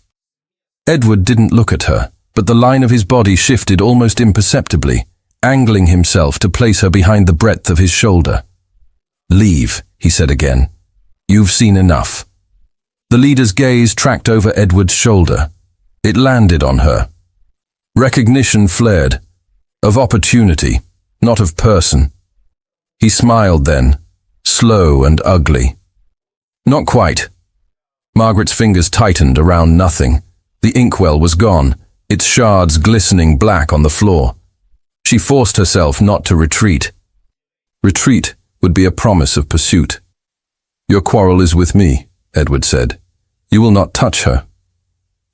Edward didn't look at her, but the line of his body shifted almost imperceptibly, angling himself to place her behind the breadth of his shoulder. "Leave," he said again. "You've seen enough." The leader's gaze tracked over Edward's shoulder. It landed on her. Recognition flared. Of opportunity, not of person. He smiled then, slow and ugly. "Not quite." Margaret's fingers tightened around nothing. The inkwell was gone, its shards glistening black on the floor. She forced herself not to retreat. Retreat would be a promise of pursuit. "Your quarrel is with me," Edward said. "You will not touch her."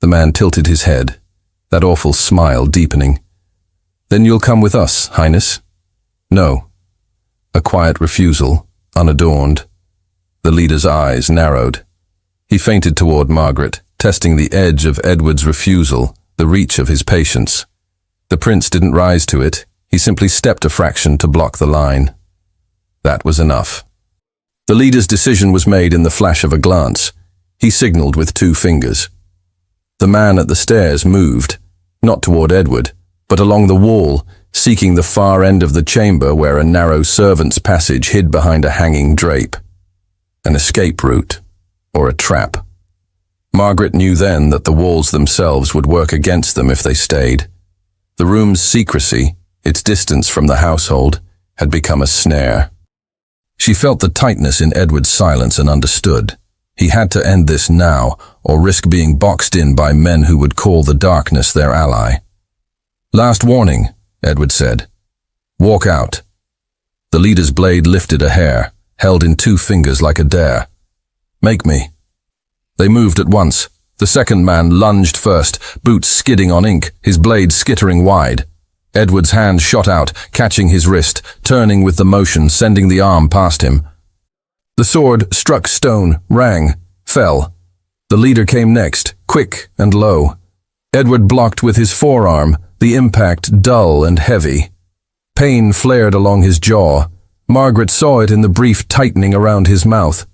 The man tilted his head, that awful smile deepening. "Then you'll come with us, Highness?" "No." A quiet refusal, unadorned. The leader's eyes narrowed. He feinted toward Margaret, testing the edge of Edward's refusal, the reach of his patience. The prince didn't rise to it. He simply stepped a fraction to block the line. That was enough. The leader's decision was made in the flash of a glance. He signaled with 2 fingers. The man at the stairs moved, not toward Edward, but along the wall, seeking the far end of the chamber where a narrow servant's passage hid behind a hanging drape. An escape route, or a trap. Margaret knew then that the walls themselves would work against them if they stayed. The room's secrecy, its distance from the household, had become a snare. She felt the tightness in Edward's silence and understood. He had to end this now, or risk being boxed in by men who would call the darkness their ally. "Last warning," Edward said. "Walk out." The leader's blade lifted a hair, held in 2 fingers like a dare. "Make me." They moved at once. The second man lunged first, boots skidding on ink, his blade skittering wide. Edward's hand shot out, catching his wrist, turning with the motion, sending the arm past him. The sword struck stone, rang, fell. The leader came next, quick and low. Edward blocked with his forearm, the impact dull and heavy. Pain flared along his jaw. Margaret saw it in the brief tightening around his mouth.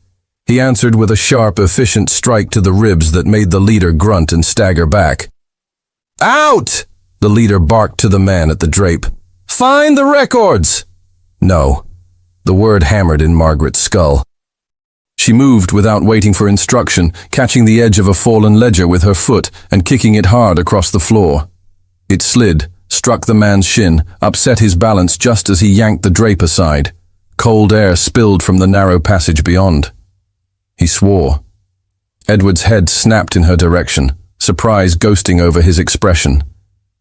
He answered with a sharp, efficient strike to the ribs that made the leader grunt and stagger back. "Out!" the leader barked to the man at the drape. "Find the records!" "No." The word hammered in Margaret's skull. She moved without waiting for instruction, catching the edge of a fallen ledger with her foot and kicking it hard across the floor. It slid, struck the man's shin, upset his balance just as he yanked the drape aside. Cold air spilled from the narrow passage beyond. He swore. Edward's head snapped in her direction, surprise ghosting over his expression.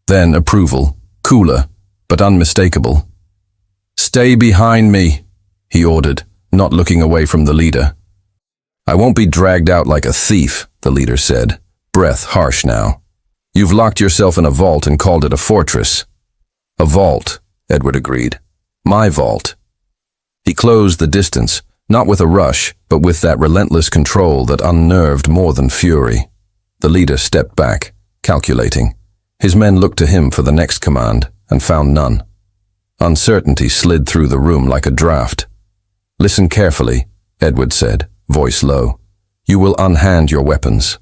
Then approval, cooler, but unmistakable. "Stay behind me," he ordered, not looking away from the leader. "I won't be dragged out like a thief," the leader said, breath harsh now. "You've locked yourself in a vault and called it a fortress." "A vault," Edward agreed. "My vault." He closed the distance, not with a rush, but with that relentless control that unnerved more than fury. The leader stepped back, calculating. His men looked to him for the next command, and found none. Uncertainty slid through the room like a draft. "Listen carefully," Edward said, voice low. "You will unhand your weapons.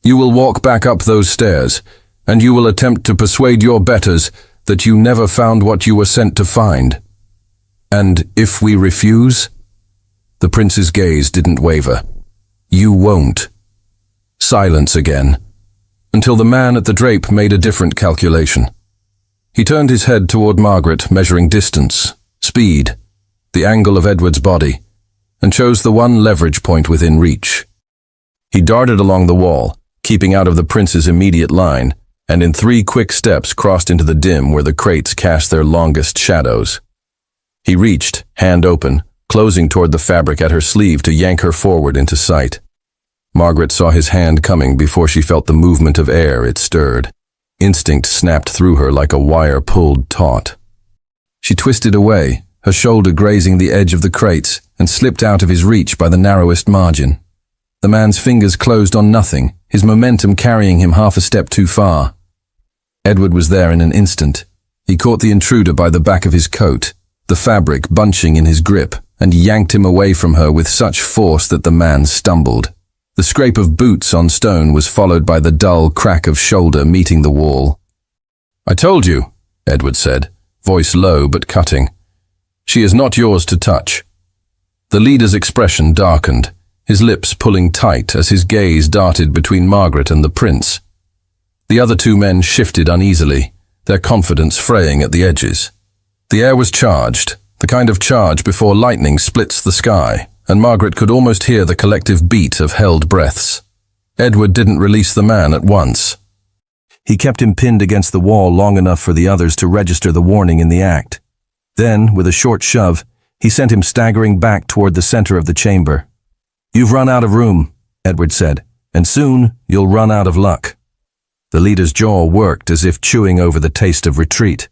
You will walk back up those stairs, and you will attempt to persuade your betters that you never found what you were sent to find. And if we refuse?" The prince's gaze didn't waver. "You won't." Silence again, until the man at the drape made a different calculation. He turned his head toward Margaret, measuring distance, speed, the angle of Edward's body, and chose the one leverage point within reach. He darted along the wall, keeping out of the prince's immediate line, and in 3 quick steps crossed into the dim where the crates cast their longest shadows. He reached, hand open, closing toward the fabric at her sleeve to yank her forward into sight. Margaret saw his hand coming before she felt the movement of air it stirred. Instinct snapped through her like a wire pulled taut. She twisted away, her shoulder grazing the edge of the crates, and slipped out of his reach by the narrowest margin. The man's fingers closed on nothing, his momentum carrying him half a step too far. Edward was there in an instant. He caught the intruder by the back of his coat, the fabric bunching in his grip, and yanked him away from her with such force that the man stumbled. The scrape of boots on stone was followed by the dull crack of shoulder meeting the wall. "I told you," Edward said, voice low but cutting. "She is not yours to touch." The leader's expression darkened, his lips pulling tight as his gaze darted between Margaret and the prince. The other two men shifted uneasily, their confidence fraying at the edges. The air was charged, the kind of charge before lightning splits the sky, and Margaret could almost hear the collective beat of held breaths. Edward didn't release the man at once. He kept him pinned against the wall long enough for the others to register the warning in the act. Then, with a short shove, he sent him staggering back toward the center of the chamber. "You've run out of room," Edward said, "and soon you'll run out of luck." The leader's jaw worked as if chewing over the taste of retreat.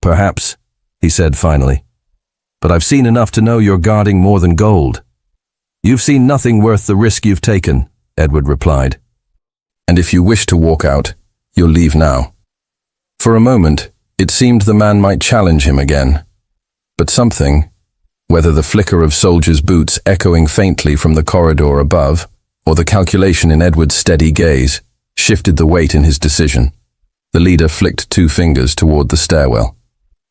"Perhaps," he said finally, "but I've seen enough to know you're guarding more than gold." "You've seen nothing worth the risk you've taken," Edward replied. "And if you wish to walk out, you'll leave now." For a moment, it seemed the man might challenge him again. But something, whether the flicker of soldiers' boots echoing faintly from the corridor above, or the calculation in Edward's steady gaze, shifted the weight in his decision. The leader flicked 2 fingers toward the stairwell.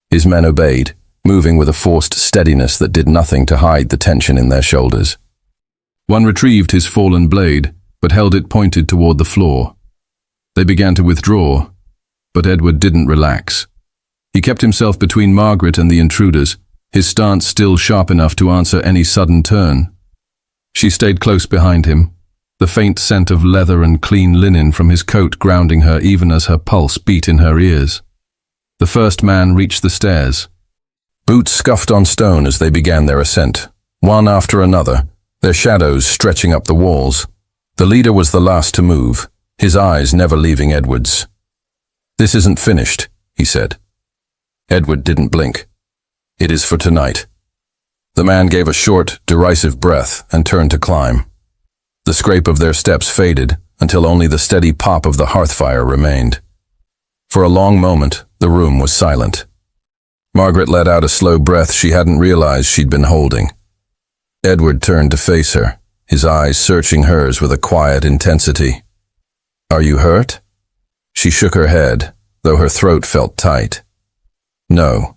His men obeyed, moving with a forced steadiness that did nothing to hide the tension in their shoulders. One retrieved his fallen blade, but held it pointed toward the floor. They began to withdraw, but Edward didn't relax. He kept himself between Margaret and the intruders, his stance still sharp enough to answer any sudden turn. She stayed close behind him, the faint scent of leather and clean linen from his coat grounding her even as her pulse beat in her ears. The first man reached the stairs. Boots scuffed on stone as they began their ascent, one after another, their shadows stretching up the walls. The leader was the last to move, his eyes never leaving Edward's. "This isn't finished," he said. Edward didn't blink. "It is for tonight." The man gave a short, derisive breath and turned to climb. The scrape of their steps faded until only the steady pop of the hearth fire remained. For a long moment, the room was silent. Margaret let out a slow breath she hadn't realized she'd been holding. Edward turned to face her, his eyes searching hers with a quiet intensity. "Are you hurt?" She shook her head, though her throat felt tight. "No."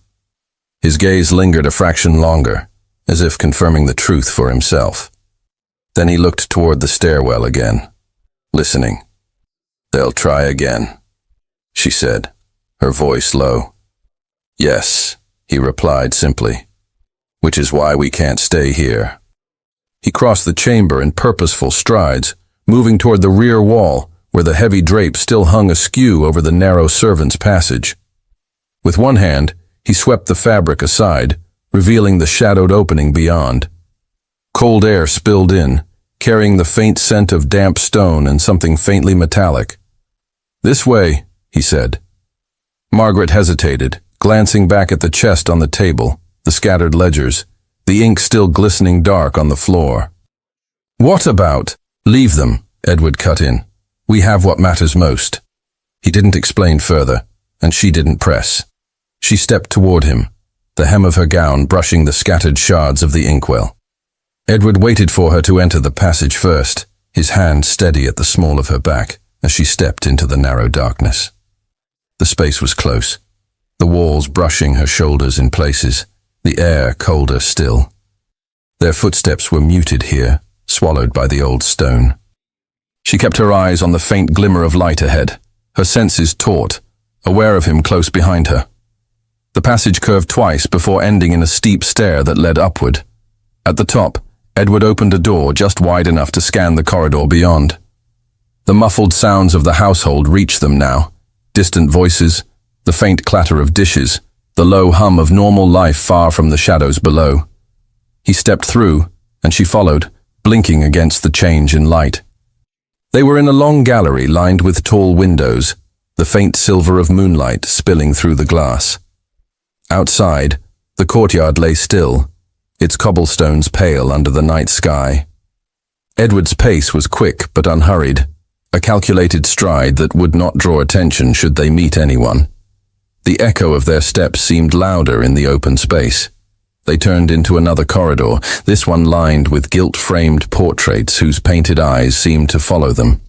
His gaze lingered a fraction longer, as if confirming the truth for himself. Then he looked toward the stairwell again, listening. "They'll try again," she said, her voice low. "Yes," he replied simply, "which is why we can't stay here." He crossed the chamber in purposeful strides, moving toward the rear wall, where the heavy drape still hung askew over the narrow servants' passage. With one hand, he swept the fabric aside, revealing the shadowed opening beyond. Cold air spilled in, carrying the faint scent of damp stone and something faintly metallic. "This way," he said. Margaret hesitated, glancing back at the chest on the table, the scattered ledgers, the ink still glistening dark on the floor. "What about?" "Leave them," Edward cut in. "We have what matters most." He didn't explain further, and she didn't press. She stepped toward him, the hem of her gown brushing the scattered shards of the inkwell. Edward waited for her to enter the passage first, his hand steady at the small of her back as she stepped into the narrow darkness. The space was close, the walls brushing her shoulders in places, the air colder still. Their footsteps were muted here, swallowed by the old stone. She kept her eyes on the faint glimmer of light ahead, her senses taut, aware of him close behind her. The passage curved twice before ending in a steep stair that led upward. At the top, Edward opened a door just wide enough to scan the corridor beyond. The muffled sounds of the household reached them now, distant voices, the faint clatter of dishes, the low hum of normal life far from the shadows below. He stepped through, and she followed, blinking against the change in light. They were in a long gallery lined with tall windows, the faint silver of moonlight spilling through the glass. Outside, the courtyard lay still, its cobblestones pale under the night sky. Edward's pace was quick but unhurried, a calculated stride that would not draw attention should they meet anyone. The echo of their steps seemed louder in the open space. They turned into another corridor, this one lined with gilt-framed portraits whose painted eyes seemed to follow them.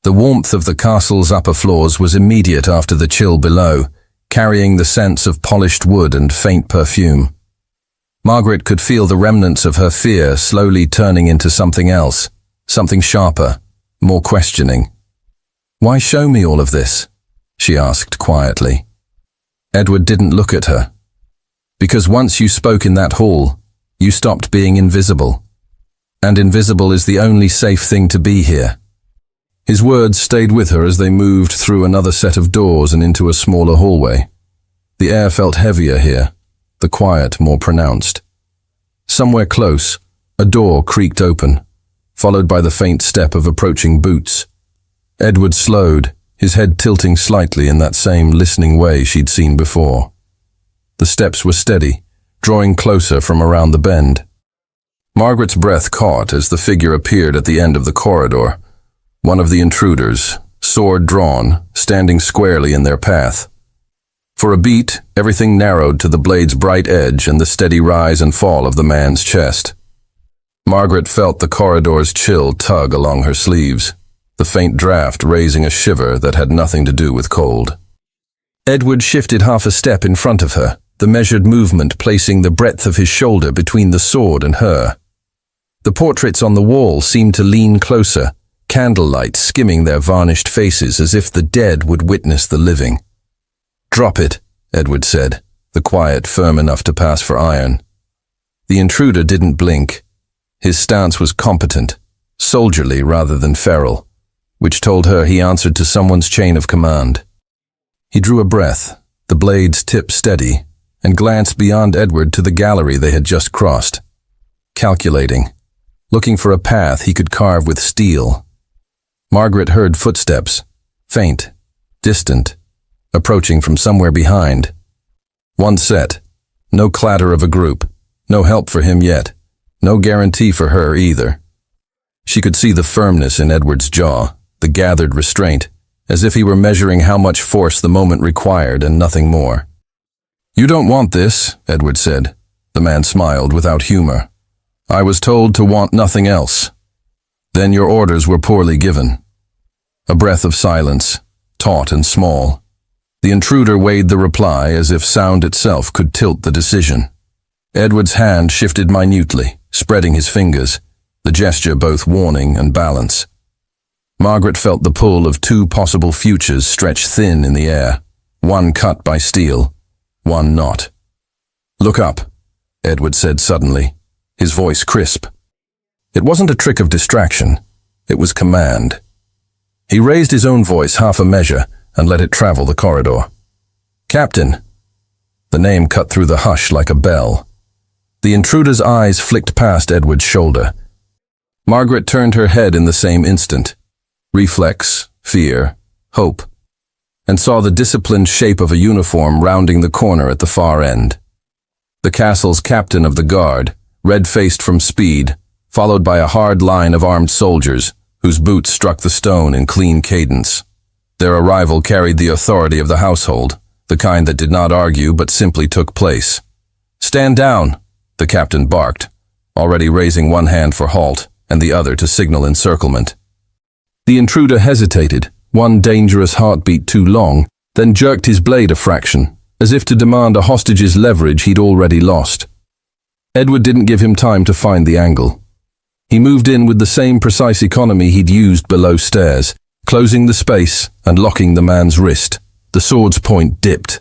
The warmth of the castle's upper floors was immediate after the chill below, carrying the sense of polished wood and faint perfume. Margaret could feel the remnants of her fear slowly turning into something else, something sharper, more questioning. "Why show me all of this?" she asked quietly. Edward didn't look at her. "Because once you spoke in that hall, you stopped being invisible. And invisible is the only safe thing to be here." His words stayed with her as they moved through another set of doors and into a smaller hallway. The air felt heavier here, the quiet more pronounced. Somewhere close, a door creaked open, followed by the faint step of approaching boots. Edward slowed, his head tilting slightly in that same listening way she'd seen before. The steps were steady, drawing closer from around the bend. Margaret's breath caught as the figure appeared at the end of the corridor, one of the intruders, sword drawn, standing squarely in their path. For a beat, everything narrowed to the blade's bright edge and the steady rise and fall of the man's chest. Margaret felt the corridor's chill tug along her sleeves, the faint draft raising a shiver that had nothing to do with cold. Edward shifted half a step in front of her, the measured movement placing the breadth of his shoulder between the sword and her. The portraits on the wall seemed to lean closer, candlelight skimming their varnished faces as if the dead would witness the living. "Drop it," Edward said, the quiet firm enough to pass for iron. The intruder didn't blink. His stance was competent, soldierly rather than feral, which told her he answered to someone's chain of command. He drew a breath, the blade's tip steady, and glanced beyond Edward to the gallery they had just crossed. Calculating, looking for a path he could carve with steel. Margaret heard footsteps, faint, distant, approaching from somewhere behind. One set, no clatter of a group, no help for him yet, no guarantee for her either. She could see the firmness in Edward's jaw, the gathered restraint, as if he were measuring how much force the moment required and nothing more. "You don't want this," Edward said. The man smiled without humor. "I was told to want nothing else. Then your orders were poorly given." A breath of silence, taut and small. The intruder weighed the reply as if sound itself could tilt the decision. Edward's hand shifted minutely, spreading his fingers, the gesture both warning and balance. Margaret felt the pull of two possible futures stretch thin in the air, one cut by steel, one not. "Look up," Edward said suddenly, his voice crisp. It wasn't a trick of distraction, it was command. He raised his own voice half a measure and let it travel the corridor. "Captain." The name cut through the hush like a bell. The intruder's eyes flicked past Edward's shoulder. Margaret turned her head in the same instant. Reflex, fear, hope, and saw the disciplined shape of a uniform rounding the corner at the far end. The castle's captain of the guard, red-faced from speed, followed by a hard line of armed soldiers, whose boots struck the stone in clean cadence. Their arrival carried the authority of the household, the kind that did not argue but simply took place. "Stand down," the captain barked, already raising one hand for halt and the other to signal encirclement. The intruder hesitated, one dangerous heartbeat too long, then jerked his blade a fraction, as if to demand a hostage's leverage he'd already lost. Edward didn't give him time to find the angle. He moved in with the same precise economy he'd used below stairs, closing the space and locking the man's wrist. The sword's point dipped.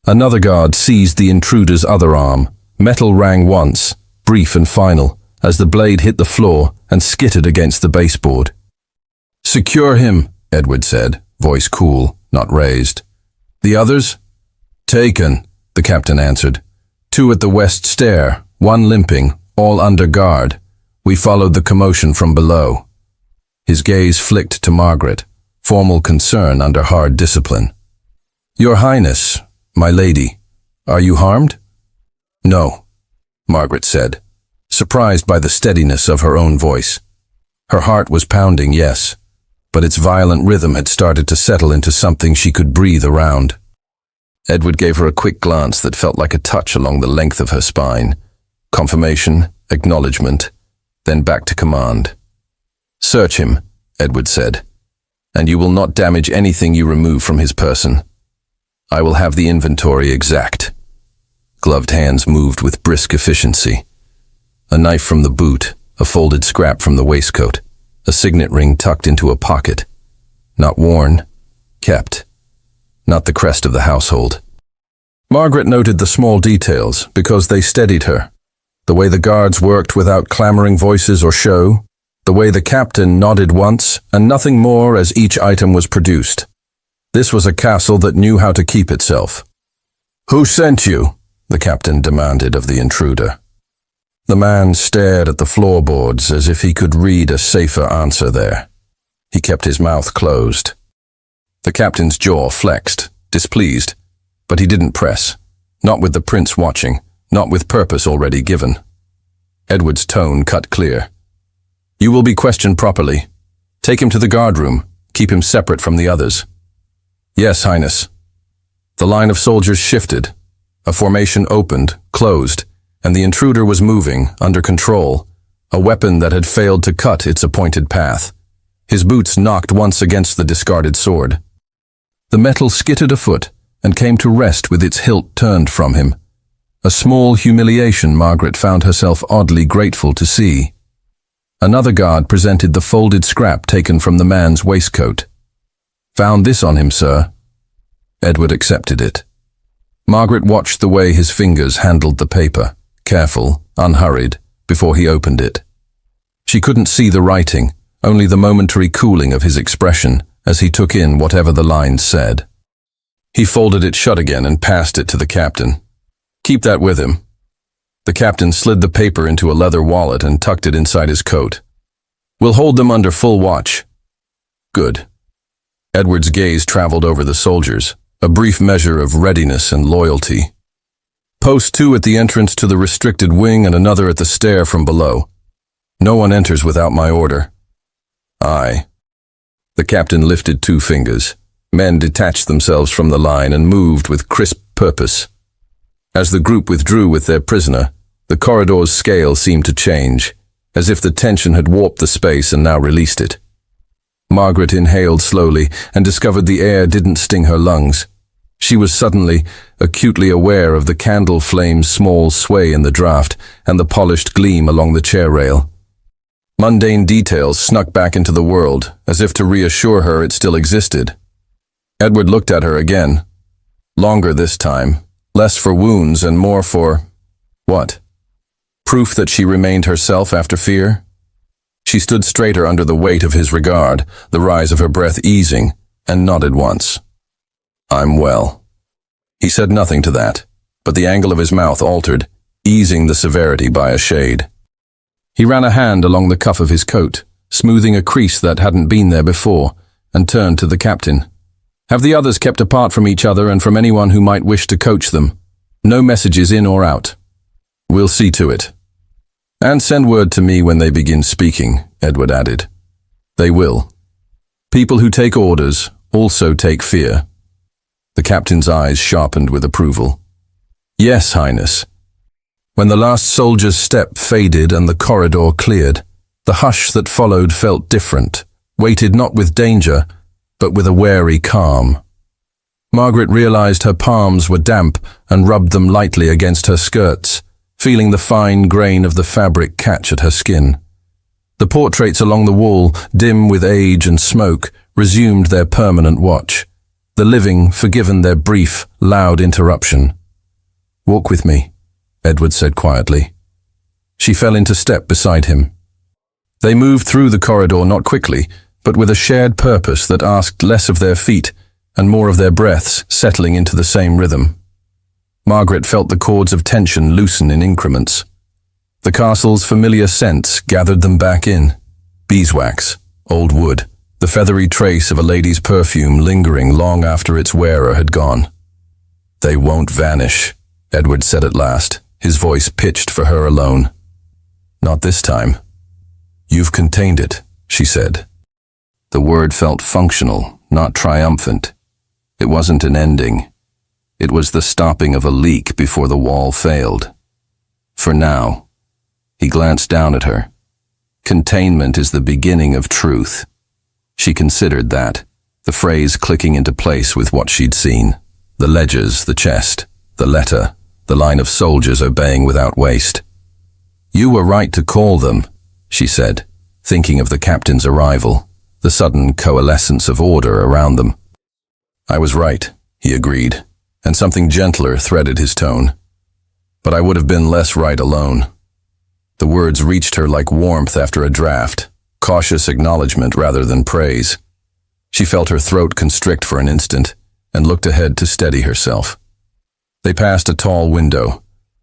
Another guard seized the intruder's other arm. Metal rang once, brief and final, as the blade hit the floor and skittered against the baseboard. "Secure him," Edward said, voice cool, not raised. "The others?" "Taken," the captain answered. "Two at the west stair, one limping, all under guard. We followed the commotion from below. His gaze flicked to Margaret, formal concern under hard discipline. Your Highness, my lady, are you harmed? No, Margaret said, surprised by the steadiness of her own voice. Her heart was pounding, yes, but its violent rhythm had started to settle into something she could breathe around. Edward gave her a quick glance that felt like a touch along the length of her spine. Confirmation, acknowledgement, then back to command. Search him, Edward said, and you will not damage anything you remove from his person. I will have the inventory exact. Gloved hands moved with brisk efficiency. A knife from the boot, a folded scrap from the waistcoat, a signet ring tucked into a pocket. Not worn, kept. Not the crest of the household. Margaret noted the small details because they steadied her. The way the guards worked without clamoring voices or show, the way the captain nodded once and nothing more as each item was produced. This was a castle that knew how to keep itself. Who sent you? The captain demanded of the intruder. The man stared at the floorboards as if he could read a safer answer there. He kept his mouth closed. The captain's jaw flexed, displeased, but he didn't press. Not with the prince watching, not with purpose already given. Edward's tone cut clear. You will be questioned properly. Take him to the guard room. Keep him separate from the others. Yes, Highness. The line of soldiers shifted. A formation opened, closed, and the intruder was moving, under control, a weapon that had failed to cut its appointed path. His boots knocked once against the discarded sword. The metal skittered a foot and came to rest with its hilt turned from him. A small humiliation Margaret found herself oddly grateful to see. Another guard presented the folded scrap taken from the man's waistcoat. Found this on him, sir. Edward accepted it. Margaret watched the way his fingers handled the paper, careful, unhurried, before he opened it. She couldn't see the writing, only the momentary cooling of his expression as he took in whatever the lines said. He folded it shut again and passed it to the captain. Keep that with him. The captain slid the paper into a leather wallet and tucked it inside his coat. We'll hold them under full watch. Good. Edward's gaze traveled over the soldiers, a brief measure of readiness and loyalty. Post 2 at the entrance to the restricted wing and another at the stair from below. No one enters without my order. Aye. The captain lifted 2 fingers. Men detached themselves from the line and moved with crisp purpose. As the group withdrew with their prisoner, the corridor's scale seemed to change, as if the tension had warped the space and now released it. Margaret inhaled slowly and discovered the air didn't sting her lungs. She was suddenly, acutely aware of the candle flame's small sway in the draught and the polished gleam along the chair rail. Mundane details snuck back into the world, as if to reassure her it still existed. Edward looked at her again. Longer this time, less for wounds and more for… what? Proof that she remained herself after fear? She stood straighter under the weight of his regard, the rise of her breath easing, and nodded once. I'm well. He said nothing to that, but the angle of his mouth altered, easing the severity by a shade. He ran a hand along the cuff of his coat, smoothing a crease that hadn't been there before, and turned to the captain. Have the others kept apart from each other and from anyone who might wish to coach them. No messages in or out. We'll see to it. And send word to me when they begin speaking, Edward added. They will. People who take orders also take fear. The captain's eyes sharpened with approval. Yes, Highness. When the last soldier's step faded and the corridor cleared, the hush that followed felt different, weighted not with danger, but with a wary calm. Margaret realized her palms were damp and rubbed them lightly against her skirts, feeling the fine grain of the fabric catch at her skin. The portraits along the wall, dim with age and smoke, resumed their permanent watch, the living forgiven their brief, loud interruption. Walk with me, Edward said quietly. She fell into step beside him. They moved through the corridor not quickly, but with a shared purpose that asked less of their feet and more of their breaths settling into the same rhythm. Margaret felt the cords of tension loosen in increments. The castle's familiar scents gathered them back in. Beeswax, old wood, the feathery trace of a lady's perfume lingering long after its wearer had gone. "They won't vanish," Edward said at last, his voice pitched for her alone. "Not this time." "You've contained it," she said. The word felt functional, not triumphant. It wasn't an ending. It was the stopping of a leak before the wall failed. For now. He glanced down at her. Containment is the beginning of truth. She considered that, the phrase clicking into place with what she'd seen. The ledgers, the chest, the letter, the line of soldiers obeying without waste. "You were right to call them," she said, thinking of the captain's arrival, the sudden coalescence of order around them. "I was right," he agreed, and something gentler threaded his tone. "But I would have been less right alone." The words reached her like warmth after a draft, cautious acknowledgement rather than praise. She felt her throat constrict for an instant and looked ahead to steady herself. They passed a tall window.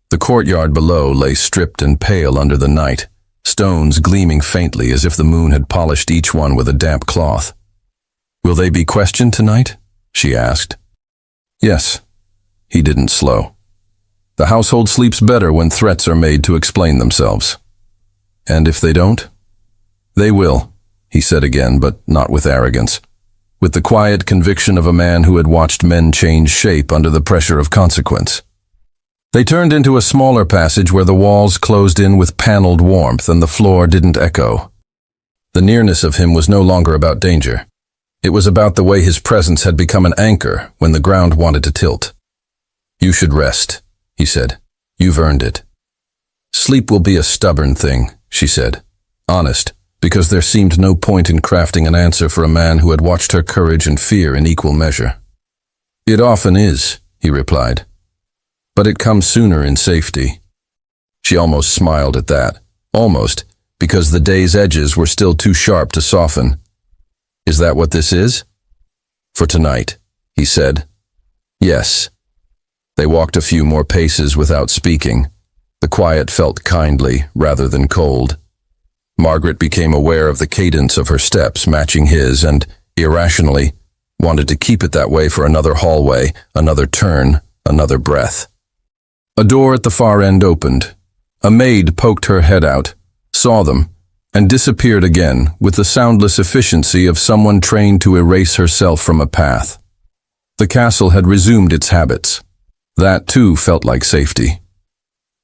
The courtyard below lay stripped and pale under the night, stones gleaming faintly as if the moon had polished each one with a damp cloth. "Will they be questioned tonight?" she asked. "Yes." He didn't slow. "The household sleeps better when threats are made to explain themselves." "And if they don't?" "They will," he said again, but not with arrogance, with the quiet conviction of a man who had watched men change shape under the pressure of consequence. They turned into a smaller passage where the walls closed in with paneled warmth and the floor didn't echo. The nearness of him was no longer about danger. It was about the way his presence had become an anchor when the ground wanted to tilt. "You should rest," he said. "You've earned it." "Sleep will be a stubborn thing," she said, honest, because there seemed no point in crafting an answer for a man who had watched her courage and fear in equal measure. "It often is," he replied, "but it comes sooner in safety." She almost smiled at that, almost, because the day's edges were still too sharp to soften. "Is that what this is?" "For tonight," he said. "Yes." They walked a few more paces without speaking. The quiet felt kindly rather than cold. Margaret became aware of the cadence of her steps matching his and, irrationally, wanted to keep it that way for another hallway, another turn, another breath. A door at the far end opened. A maid poked her head out, saw them, and disappeared again with the soundless efficiency of someone trained to erase herself from a path. The castle had resumed its habits. That, too, felt like safety.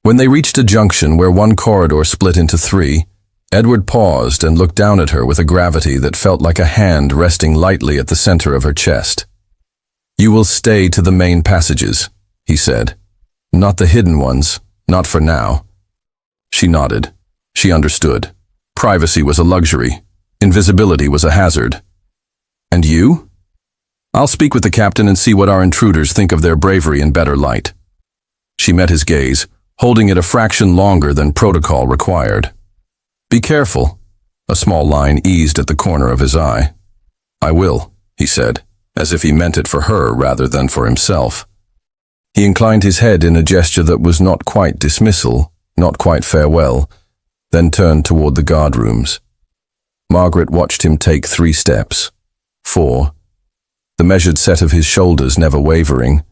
When they reached a junction where one corridor split into three, Edward paused and looked down at her with a gravity that felt like a hand resting lightly at the center of her chest. "You will stay to the main passages," he said. "Not the hidden ones, not for now." She nodded. She understood. Privacy was a luxury. Invisibility was a hazard. "And you?" "I'll speak with the captain and see what our intruders think of their bravery in better light." She met his gaze, holding it a fraction longer than protocol required. "Be careful." A small line eased at the corner of his eye. "I will," he said, as if he meant it for her rather than for himself. He inclined his head in a gesture that was not quite dismissal, not quite farewell, then turned toward the guard rooms. Margaret watched him take 3 steps, 4, the measured set of his shoulders never wavering,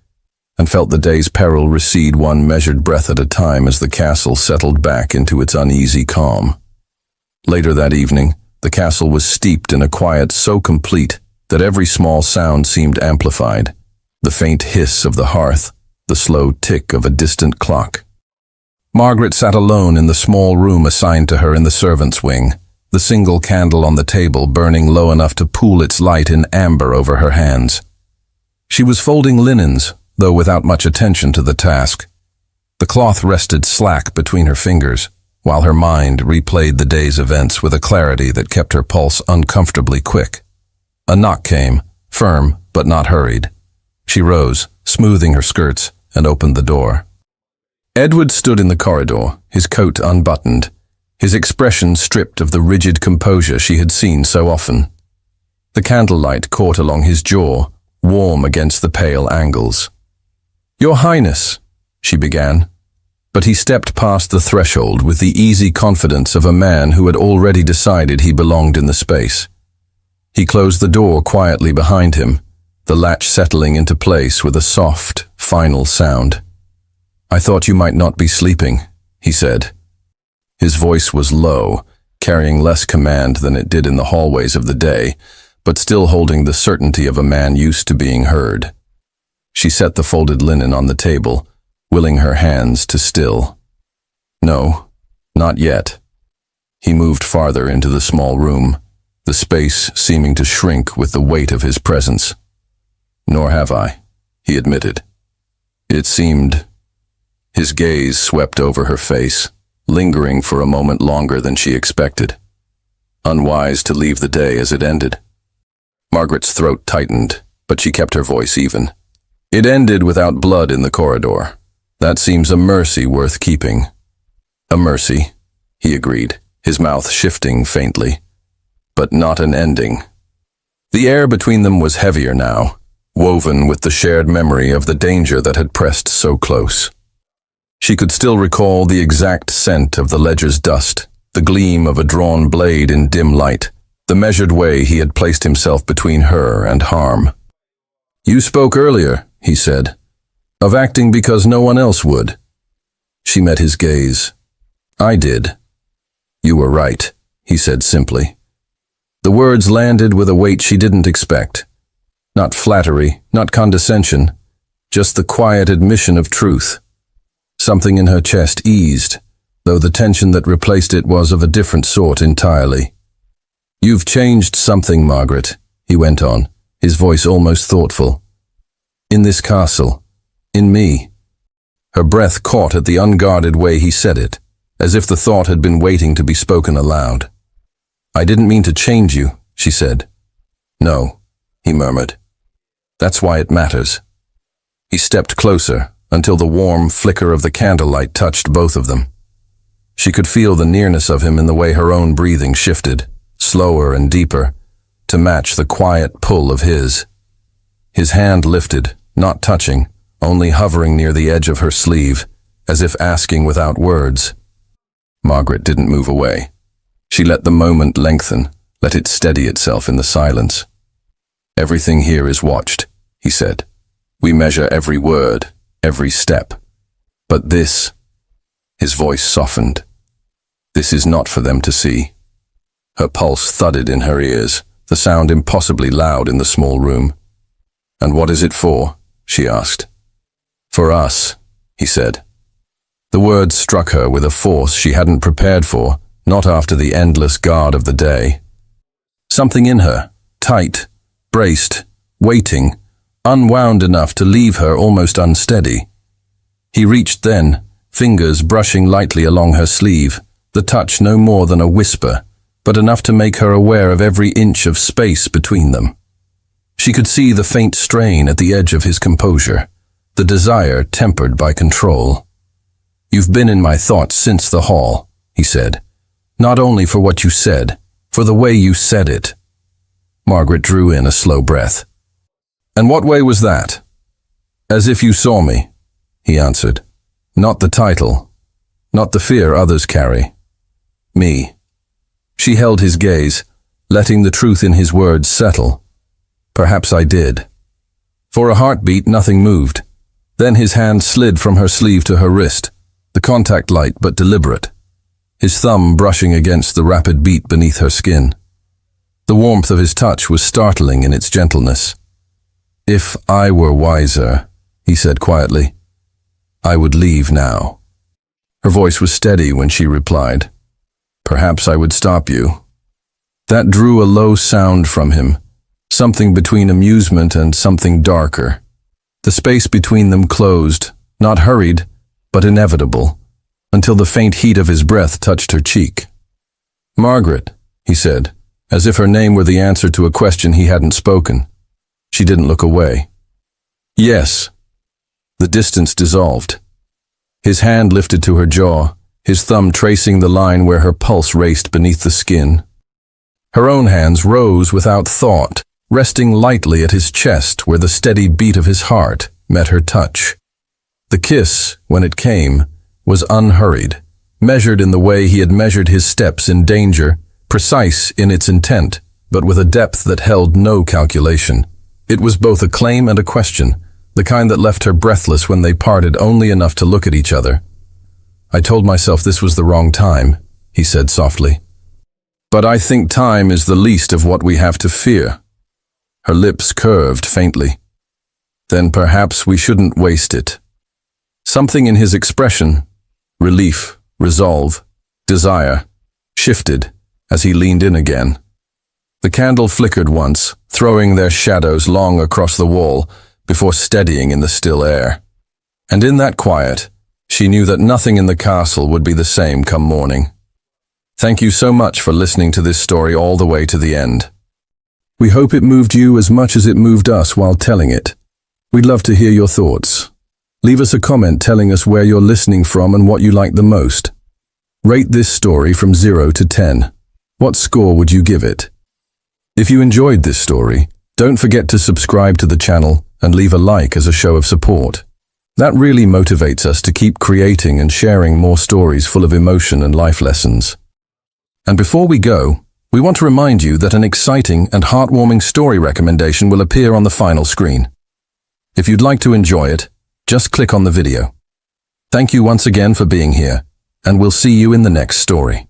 and felt the day's peril recede one measured breath at a time as the castle settled back into its uneasy calm. Later that evening, the castle was steeped in a quiet so complete that every small sound seemed amplified, the faint hiss of the hearth, the slow tick of a distant clock. Margaret sat alone in the small room assigned to her in the servants' wing, the single candle on the table burning low enough to pool its light in amber over her hands. She was folding linens, though without much attention to the task. The cloth rested slack between her fingers, while her mind replayed the day's events with a clarity that kept her pulse uncomfortably quick. A knock came, firm but not hurried. She rose, smoothing her skirts, and opened the door. Edward stood in the corridor, his coat unbuttoned, his expression stripped of the rigid composure she had seen so often. The candlelight caught along his jaw, warm against the pale angles. "Your Highness," she began, but he stepped past the threshold with the easy confidence of a man who had already decided he belonged in the space. He closed the door quietly behind him, the latch settling into place with a soft, final sound. "I thought you might not be sleeping," he said. His voice was low, carrying less command than it did in the hallways of the day, but still holding the certainty of a man used to being heard. She set the folded linen on the table, willing her hands to still. "No, not yet." He moved farther into the small room, the space seeming to shrink with the weight of his presence. "Nor have I," he admitted. It seemed. His gaze swept over her face, lingering for a moment longer than she expected. Unwise to leave the day as it ended. Margaret's throat tightened, but she kept her voice even. "It ended without blood in the corridor. That seems a mercy worth keeping." "A mercy," he agreed, his mouth shifting faintly. "But not an ending." The air between them was heavier now, woven with the shared memory of the danger that had pressed so close. She could still recall the exact scent of the ledger's dust, the gleam of a drawn blade in dim light, the measured way he had placed himself between her and harm. "You spoke earlier," he said, "of acting because no one else would." She met his gaze. "I did." "You were right," he said simply. The words landed with a weight she didn't expect. Not flattery, not condescension, just the quiet admission of truth. Something in her chest eased, though the tension that replaced it was of a different sort entirely. "You've changed something, Margaret," he went on, his voice almost thoughtful. "In this castle, in me." Her breath caught at the unguarded way he said it, as if the thought had been waiting to be spoken aloud. "I didn't mean to change you," she said. "No," he murmured. "That's why it matters." He stepped closer, until the warm flicker of the candlelight touched both of them. She could feel the nearness of him in the way her own breathing shifted, slower and deeper, to match the quiet pull of his. His hand lifted, not touching, only hovering near the edge of her sleeve, as if asking without words. Margaret didn't move away. She let the moment lengthen, let it steady itself in the silence. "Everything here is watched," he said. "We measure every word, every step. But this," his voice softened, "this is not for them to see." Her pulse thudded in her ears, the sound impossibly loud in the small room. "And what is it for?" she asked. "For us," he said. The words struck her with a force she hadn't prepared for, not after the endless guard of the day. Something in her, tight, braced, waiting, unwound enough to leave her almost unsteady. He reached then, fingers brushing lightly along her sleeve, the touch no more than a whisper, but enough to make her aware of every inch of space between them. She could see the faint strain at the edge of his composure, the desire tempered by control. "You've been in my thoughts since the hall," he said. "Not only for what you said, for the way you said it." Margaret drew in a slow breath. "And what way was that?" "As if you saw me," he answered. "Not the title, not the fear others carry. Me." She held his gaze, letting the truth in his words settle. "Perhaps I did." For a heartbeat, nothing moved. Then his hand slid from her sleeve to her wrist, the contact light but deliberate, his thumb brushing against the rapid beat beneath her skin. The warmth of his touch was startling in its gentleness. "If I were wiser," he said quietly, "I would leave now." Her voice was steady when she replied, "Perhaps I would stop you." That drew a low sound from him, something between amusement and something darker. The space between them closed, not hurried, but inevitable, until the faint heat of his breath touched her cheek. "Margaret," he said, as if her name were the answer to a question he hadn't spoken. She didn't look away. "Yes." The distance dissolved. His hand lifted to her jaw, his thumb tracing the line where her pulse raced beneath the skin. Her own hands rose without thought, resting lightly at his chest where the steady beat of his heart met her touch. The kiss, when it came, was unhurried, measured in the way he had measured his steps in danger, precise in its intent, but with a depth that held no calculation. It was both a claim and a question, the kind that left her breathless when they parted only enough to look at each other. "I told myself this was the wrong time," he said softly. "But I think time is the least of what we have to fear." Her lips curved faintly. "Then perhaps we shouldn't waste it." Something in his expression, relief, resolve, desire, shifted as he leaned in again. The candle flickered once, throwing their shadows long across the wall before steadying in the still air. And in that quiet, she knew that nothing in the castle would be the same come morning. Thank you so much for listening to this story all the way to the end. We hope it moved you as much as it moved us while telling it. We'd love to hear your thoughts. Leave us a comment telling us where you're listening from and what you like the most. Rate this story from 0 to 10. What score would you give it? If you enjoyed this story, don't forget to subscribe to the channel and leave a like as a show of support. That really motivates us to keep creating and sharing more stories full of emotion and life lessons. And before we go, we want to remind you that an exciting and heartwarming story recommendation will appear on the final screen. If you'd like to enjoy it, just click on the video. Thank you once again for being here, and we'll see you in the next story.